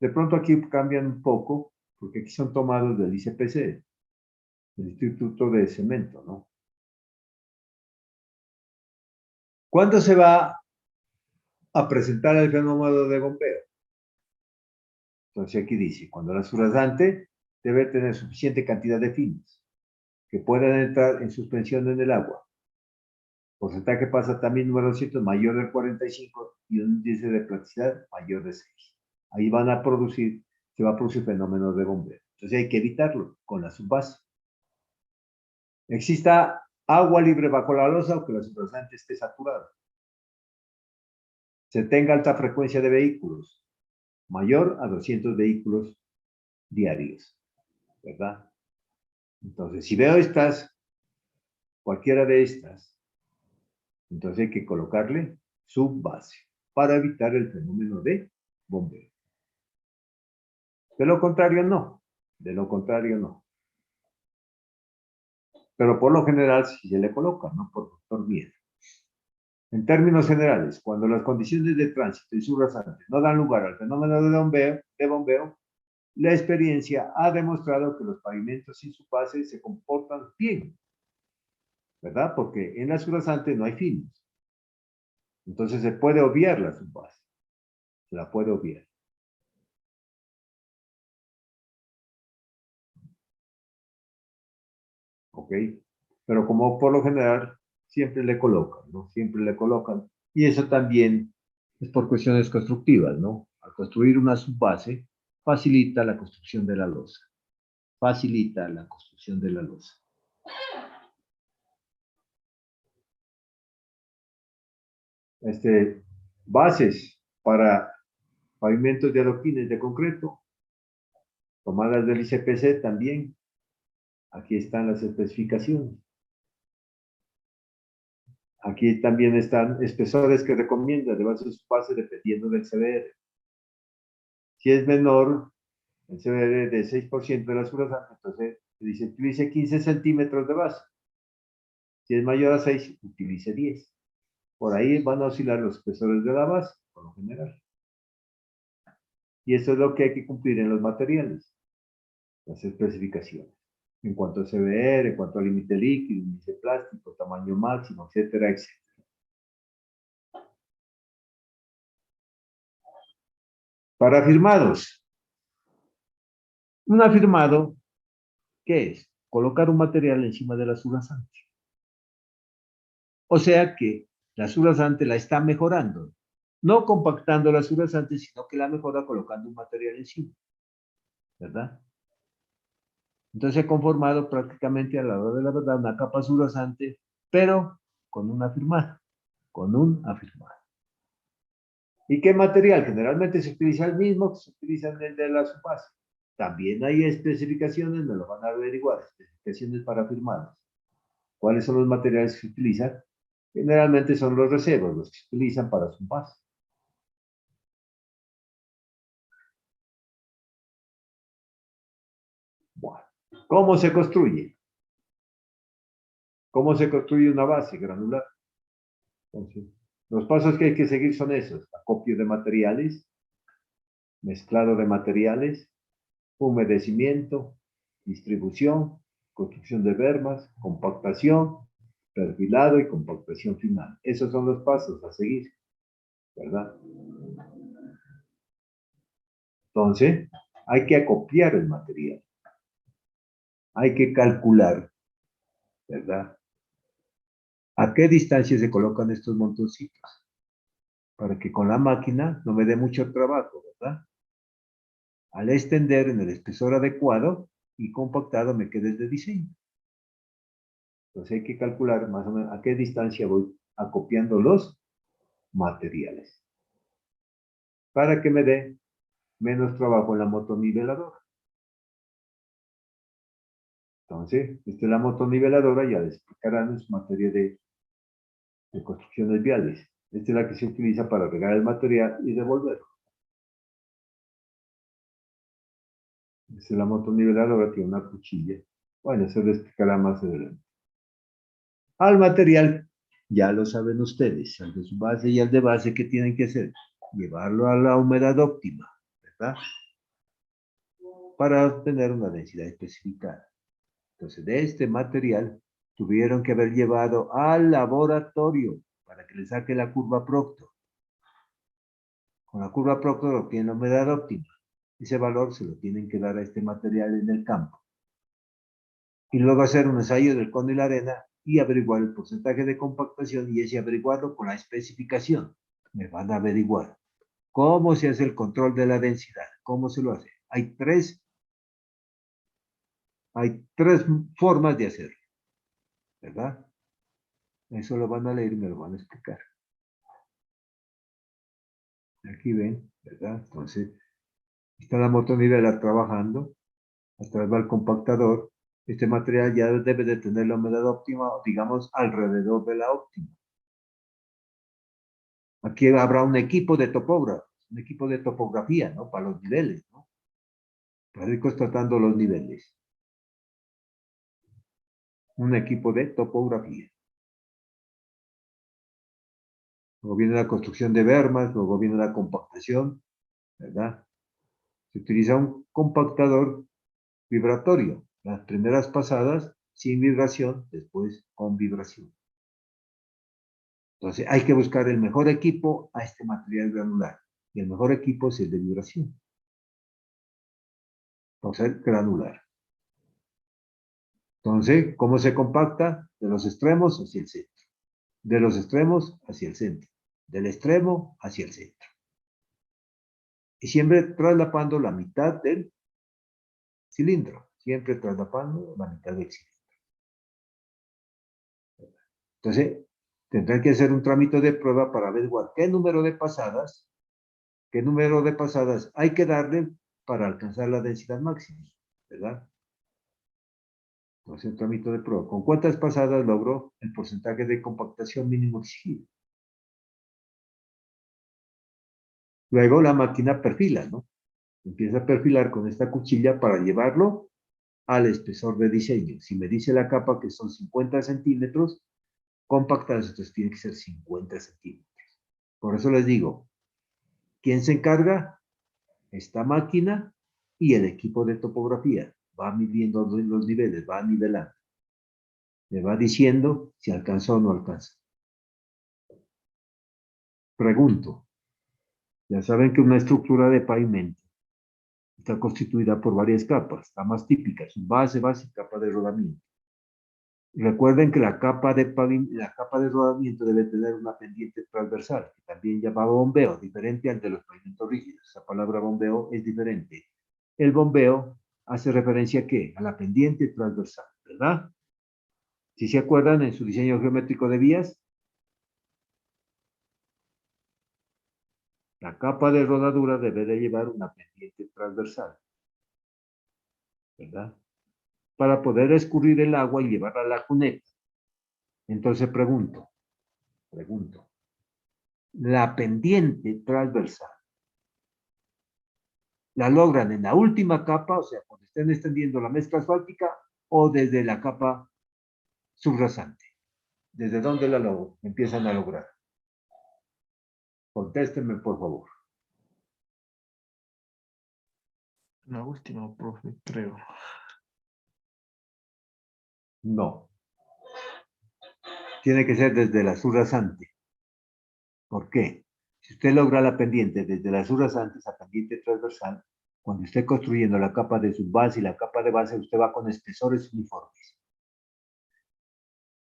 De pronto aquí cambian un poco, porque aquí son tomados del ICPC, del Instituto de Cemento, ¿no? ¿Cuándo se va a presentar el fenómeno de bombeo? Entonces aquí dice, cuando la subrasante debe tener suficiente cantidad de finos que puedan entrar en suspensión en el agua. Porcentaje pasa también número 200 mayor del 45 y un índice de plasticidad mayor de 6. Ahí se va a producir fenómenos de bombeo. Entonces hay que evitarlo con la subbase. Exista agua libre bajo la losa o que la subrasante esté saturada. Se tenga alta frecuencia de vehículos, mayor a 200 vehículos diarios, ¿verdad? Entonces, si veo estas cualquiera de estas, entonces hay que colocarle su base para evitar el fenómeno de bombeo. De lo contrario, no. De lo contrario, no. Pero por lo general sí se le coloca, ¿no? Por factor miedo. En términos generales, cuando las condiciones de tránsito y subrasantes no dan lugar al fenómeno de bombeo, la experiencia ha demostrado que los pavimentos sin su base se comportan bien, ¿verdad? Porque en la subrasante no hay fines. Entonces se puede obviar la subbase. Se la puede obviar. ¿Ok? Pero como por lo general siempre le colocan, ¿no? Siempre le colocan. Y eso también es por cuestiones constructivas, ¿no? Al construir una subbase, facilita la construcción de la losa. Facilita la construcción de la losa. Bases para pavimentos de adoquines de concreto, tomadas del ICPC también. Aquí están las especificaciones. Aquí también están espesores que recomienda de base su base dependiendo del CBR. Si es menor, el CBR de 6% de la subrasante, entonces se dice utilice 15 centímetros de base. Si es mayor a 6, utilice 10. Por ahí van a oscilar los espesores de la base, por lo general. Y eso es lo que hay que cumplir en los materiales, las especificaciones. En cuanto a CBR, en cuanto a límite líquido, límite plástico, tamaño máximo, etcétera, etcétera. Para afirmados. Un afirmado, ¿qué es? Colocar un material encima de la subrasante. O sea que la subrasante la está mejorando. No compactando la subrasante, sino que la mejora colocando un material encima. ¿Verdad? Entonces he conformado prácticamente a la hora de la verdad una capa subrasante, pero con un afirmado. Con un afirmado. ¿Y qué material? Generalmente se utiliza el mismo que se utiliza en el de la subbase. También hay especificaciones, me lo van a averiguar, especificaciones para afirmados. ¿Cuáles son los materiales que se utilizan? Generalmente son los recebos, los que se utilizan para subbase. Bueno, ¿cómo se construye? ¿Cómo se construye una base granular? Entonces, los pasos que hay que seguir son esos: acopio de materiales, mezclado de materiales, humedecimiento, distribución, construcción de bermas, compactación, perfilado y compactación final. Esos son los pasos a seguir, ¿verdad? Entonces, hay que acopiar el material. Hay que calcular, ¿verdad? ¿A qué distancia se colocan estos montoncitos? Para que con la máquina no me dé mucho trabajo, ¿verdad? Al extender en el espesor adecuado y compactado me quede el de diseño. Entonces hay que calcular más o menos a qué distancia voy acopiando los materiales. Para que me dé menos trabajo en la motoniveladora. Entonces, esta es la motoniveladora, ya les explicarán en su materia de construcciones viales. Esta es la que se utiliza para regar el material y devolverlo. Esta es la motoniveladora, tiene una cuchilla. Bueno, eso lo explicará más adelante. Al material, ya lo saben ustedes, al de su base y al de base, ¿qué tienen que hacer? Llevarlo a la humedad óptima, ¿verdad? Para obtener una densidad especificada. Entonces, de este material, tuvieron que haber llevado al laboratorio para que le saque la curva Proctor. Con la curva Proctor obtienen la humedad óptima. Ese valor se lo tienen que dar a este material en el campo. Y luego hacer un ensayo del cono y la arena y averiguar el porcentaje de compactación y ese averiguarlo con la especificación. Me van a averiguar cómo se hace el control de la densidad. ¿Cómo se lo hace? Hay tres formas de hacerlo, ¿verdad? Eso lo van a leer y me lo van a explicar. Aquí ven, ¿verdad? Entonces, está la motonivela trabajando, atrás va el compactador, Este material ya debe de tener la humedad óptima, digamos, alrededor de la óptima. Aquí habrá un equipo de topógrafos, un equipo de topografía, ¿no? Para los niveles, ¿no? Para ir constatando los niveles. Un equipo de topografía. Luego viene la construcción de bermas, luego viene la compactación, ¿verdad? Se utiliza un compactador vibratorio. Las primeras pasadas sin vibración, después con vibración. Entonces hay que buscar el mejor equipo a este material granular. Y el mejor equipo es el de vibración. Entonces, granular. Entonces, ¿cómo se compacta? De los extremos hacia el centro. De los extremos hacia el centro. Del extremo hacia el centro. Y siempre traslapando la mitad del cilindro. Siempre traslapando la mitad del cilindro. Entonces, tendrán que hacer un trámite de prueba para averiguar qué número de pasadas hay que darle para alcanzar la densidad máxima, ¿verdad? Entonces, un trámite de prueba. ¿Con cuántas pasadas logró el porcentaje de compactación mínimo exigido? Luego la máquina perfila, ¿no? Empieza a perfilar con esta cuchilla para llevarlo al espesor de diseño. Si me dice la capa que son 50 centímetros, compactadas, entonces tiene que ser 50 centímetros. Por eso les digo, ¿quién se encarga? Esta máquina y el equipo de topografía. Va midiendo los niveles, va nivelando. Le va diciendo si alcanzó o no alcanza. Pregunto. Ya saben que una estructura de pavimento está constituida por varias capas. La más típica es base y capa de rodamiento. Y recuerden que la capa de rodamiento debe tener una pendiente transversal, que también llamado bombeo, diferente al de los pavimentos rígidos. Esa palabra bombeo es diferente. El bombeo hace referencia ¿a qué? A la pendiente transversal, ¿verdad? Si se acuerdan en su diseño geométrico de vías, la capa de rodadura debe de llevar una pendiente transversal, ¿verdad? Para poder escurrir el agua y llevarla a la cuneta. Entonces pregunto, la pendiente transversal, ¿la logran en la última capa, o sea, cuando estén extendiendo la mezcla asfáltica, o desde la capa subrasante? ¿Desde dónde la empiezan a lograr? Contéstenme, por favor. La última, profe, creo. No. Tiene que ser desde la subrasante. ¿Por qué? Si usted logra la pendiente desde la subrasante, esa pendiente transversal, cuando esté construyendo la capa de subbase y la capa de base, usted va con espesores uniformes.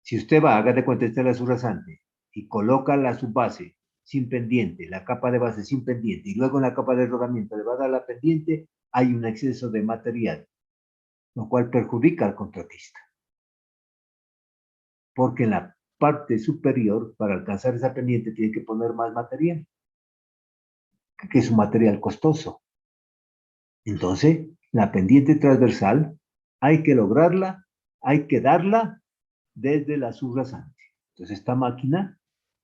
Si usted va, haga de cuenta, esta es la subrasante, y coloca la subbase sin pendiente, la capa de base sin pendiente, y luego en la capa de rodamiento le va a dar la pendiente, hay un exceso de material, lo cual perjudica al contratista. Porque en la parte superior, para alcanzar esa pendiente, tiene que poner más material, que es un material costoso. Entonces, la pendiente transversal hay que lograrla, hay que darla desde la subrasante. Entonces, esta máquina,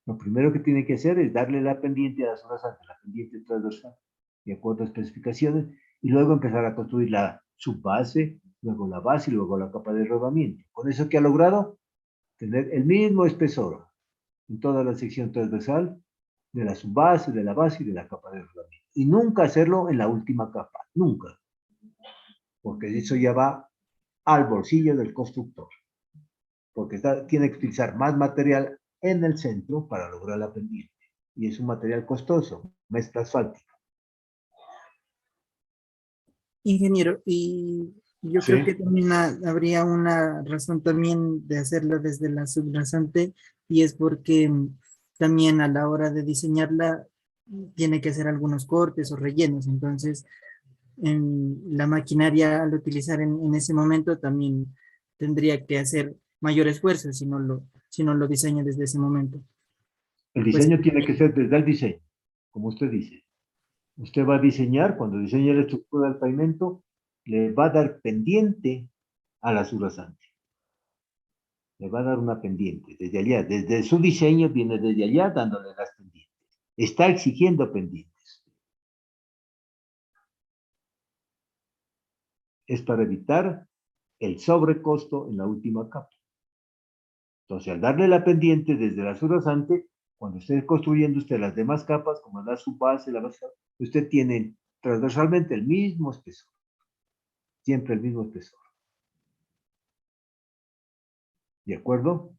lo primero que tiene que hacer es darle la pendiente a la subrasante, la pendiente transversal, de acuerdo a especificaciones, y luego empezar a construir la subbase, luego la base y luego la capa de rodamiento. Con eso, ¿qué ha logrado? Tener el mismo espesor en toda la sección transversal de la subbase, de la base y de la capa de rodamiento. Y nunca hacerlo en la última capa, nunca. Porque eso ya va al bolsillo del constructor. Porque tiene que utilizar más material en el centro para lograr la pendiente. Y es un material costoso, mezcla asfáltica. Ingeniero, y yo Sí. creo que también habría una razón también de hacerlo desde la subrasante, y es porque también a la hora de diseñarla tiene que hacer algunos cortes o rellenos. Entonces, la maquinaria al utilizar en ese momento también tendría que hacer mayor esfuerzo si no lo diseña desde ese momento. El Pues, diseño tiene que ser desde el diseño, como usted dice. Usted va a diseñar, cuando diseñe la estructura del pavimento, le va a dar pendiente a la subrasante. Le va a dar una pendiente desde allá, desde su diseño viene desde allá dándole las pendientes. Está exigiendo pendientes. Es para evitar el sobrecosto en la última capa. Entonces, al darle la pendiente desde la subrasante, cuando esté construyendo usted las demás capas, como la subbase, la base, usted tiene transversalmente el mismo espesor. Siempre el mismo espesor. ¿De acuerdo?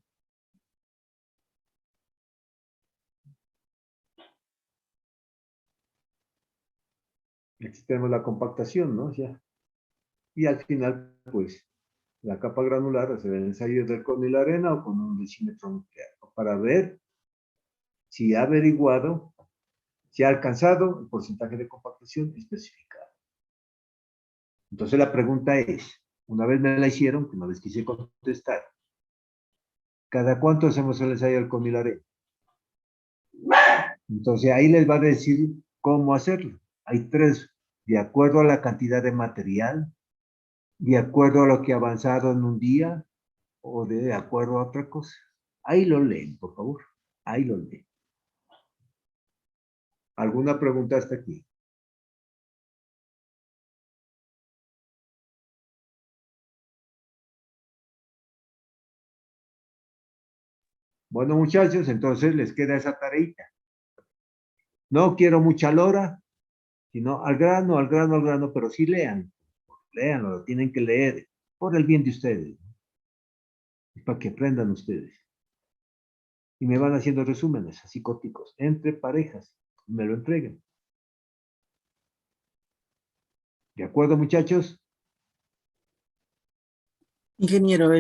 Aquí tenemos la compactación, ¿no? Ya. Y al final, pues, la capa granular, hacer el ensayo del cono y la arena o con un decímetro nuclear, ¿no? Para ver si ha averiguado, si ha alcanzado el porcentaje de compactación especificado. Entonces la pregunta es, una vez me la hicieron, que una vez quise contestar, ¿cada cuánto hacemos el ensayo del cono y la arena? Entonces ahí les va a decir cómo hacerlo. Hay tres, de acuerdo a la cantidad de material, de acuerdo a lo que ha avanzado en un día, o de acuerdo a otra cosa. Ahí lo leen, por favor. Ahí lo leen. ¿Alguna pregunta hasta aquí? Bueno, muchachos, entonces les queda esa tareita. No quiero mucha lora, sino al grano, al grano, al grano, pero sí lean. Léanlo, lo tienen que leer por el bien de ustedes. Es para que aprendan ustedes. Y me van haciendo resúmenes así corticos, entre parejas. Y me lo entreguen. ¿De acuerdo, muchachos? Ingeniero,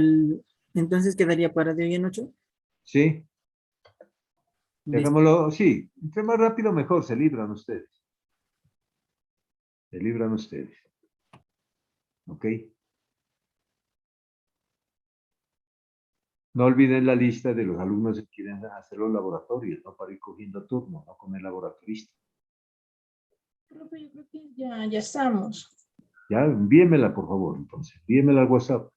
entonces quedaría para de hoy en 8. Sí. Listo. Dejámoslo, sí. Entre más rápido, mejor. Se libran ustedes. Se libran ustedes. ¿Ok? No olviden la lista de los alumnos que quieren hacer los laboratorios, ¿no? Para ir cogiendo turno, no con el laboratorista. Profe, yo creo que ya estamos. Ya, envíemela, por favor, entonces. Envíemela al WhatsApp.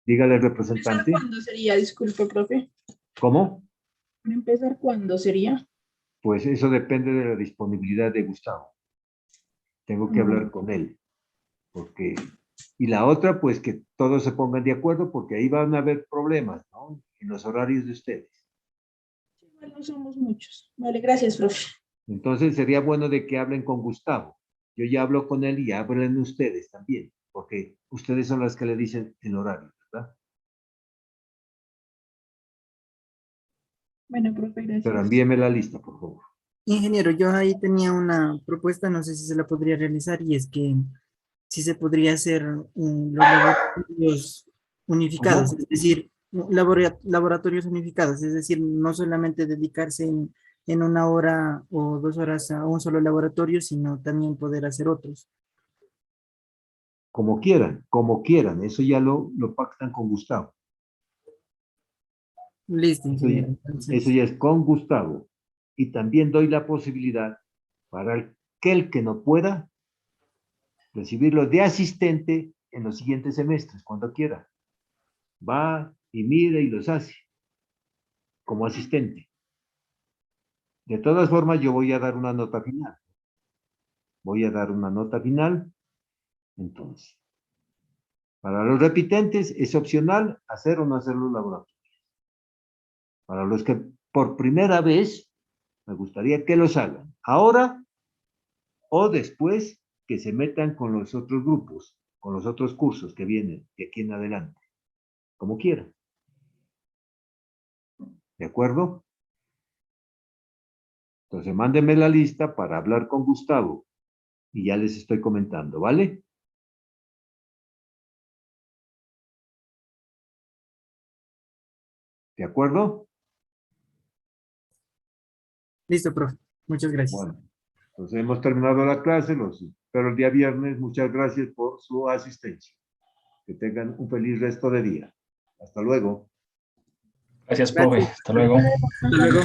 Dígale al ¿Empezar representante. cuándo sería? Disculpe, profe. ¿Cómo? ¿Empezar cuándo sería? Pues eso depende de la disponibilidad de Gustavo. Tengo que hablar con él. Porque... Y la otra, pues que todos se pongan de acuerdo, porque ahí van a haber problemas, ¿no? En los horarios de ustedes. Igual no somos muchos. Vale, gracias, profe. Entonces sería bueno de que hablen con Gustavo. Yo ya hablo con él y hablen ustedes también, porque ustedes son las que le dicen el horario, ¿verdad? Bueno, profe, Pero gracias. envíeme la lista, por favor. Ingeniero, yo ahí tenía una propuesta, no sé si se la podría realizar, y es que si se podría hacer los laboratorios unificados, ¿Cómo? es decir, laboratorios unificados, es decir, no solamente dedicarse en 1 hora o 2 horas a un solo laboratorio, sino también poder hacer otros. Como quieran. Eso ya lo pactan con Gustavo. Listo, Eso ingeniero. ya, eso Entonces, ya es con Gustavo. Y también doy la posibilidad para aquel que no pueda recibirlo de asistente en los siguientes semestres, cuando quiera. Va y mira y los hace como asistente. De todas formas, yo voy a dar una nota final. Voy a dar una nota final. Entonces, para los repitentes es opcional hacer o no hacer los laboratorios. Para los que por primera vez, me gustaría que los hagan ahora o después que se metan con los otros grupos, con los otros cursos que vienen de aquí en adelante, como quieran. ¿De acuerdo? Entonces, mándenme la lista para hablar con Gustavo y ya les estoy comentando, ¿vale? ¿De acuerdo? listo, profe. Muchas gracias. Bueno, entonces hemos terminado la clase, los espero el día viernes. Muchas gracias por su asistencia. Que tengan un feliz resto de día. Hasta luego. Gracias, profe. Gracias. Hasta luego. Hasta luego.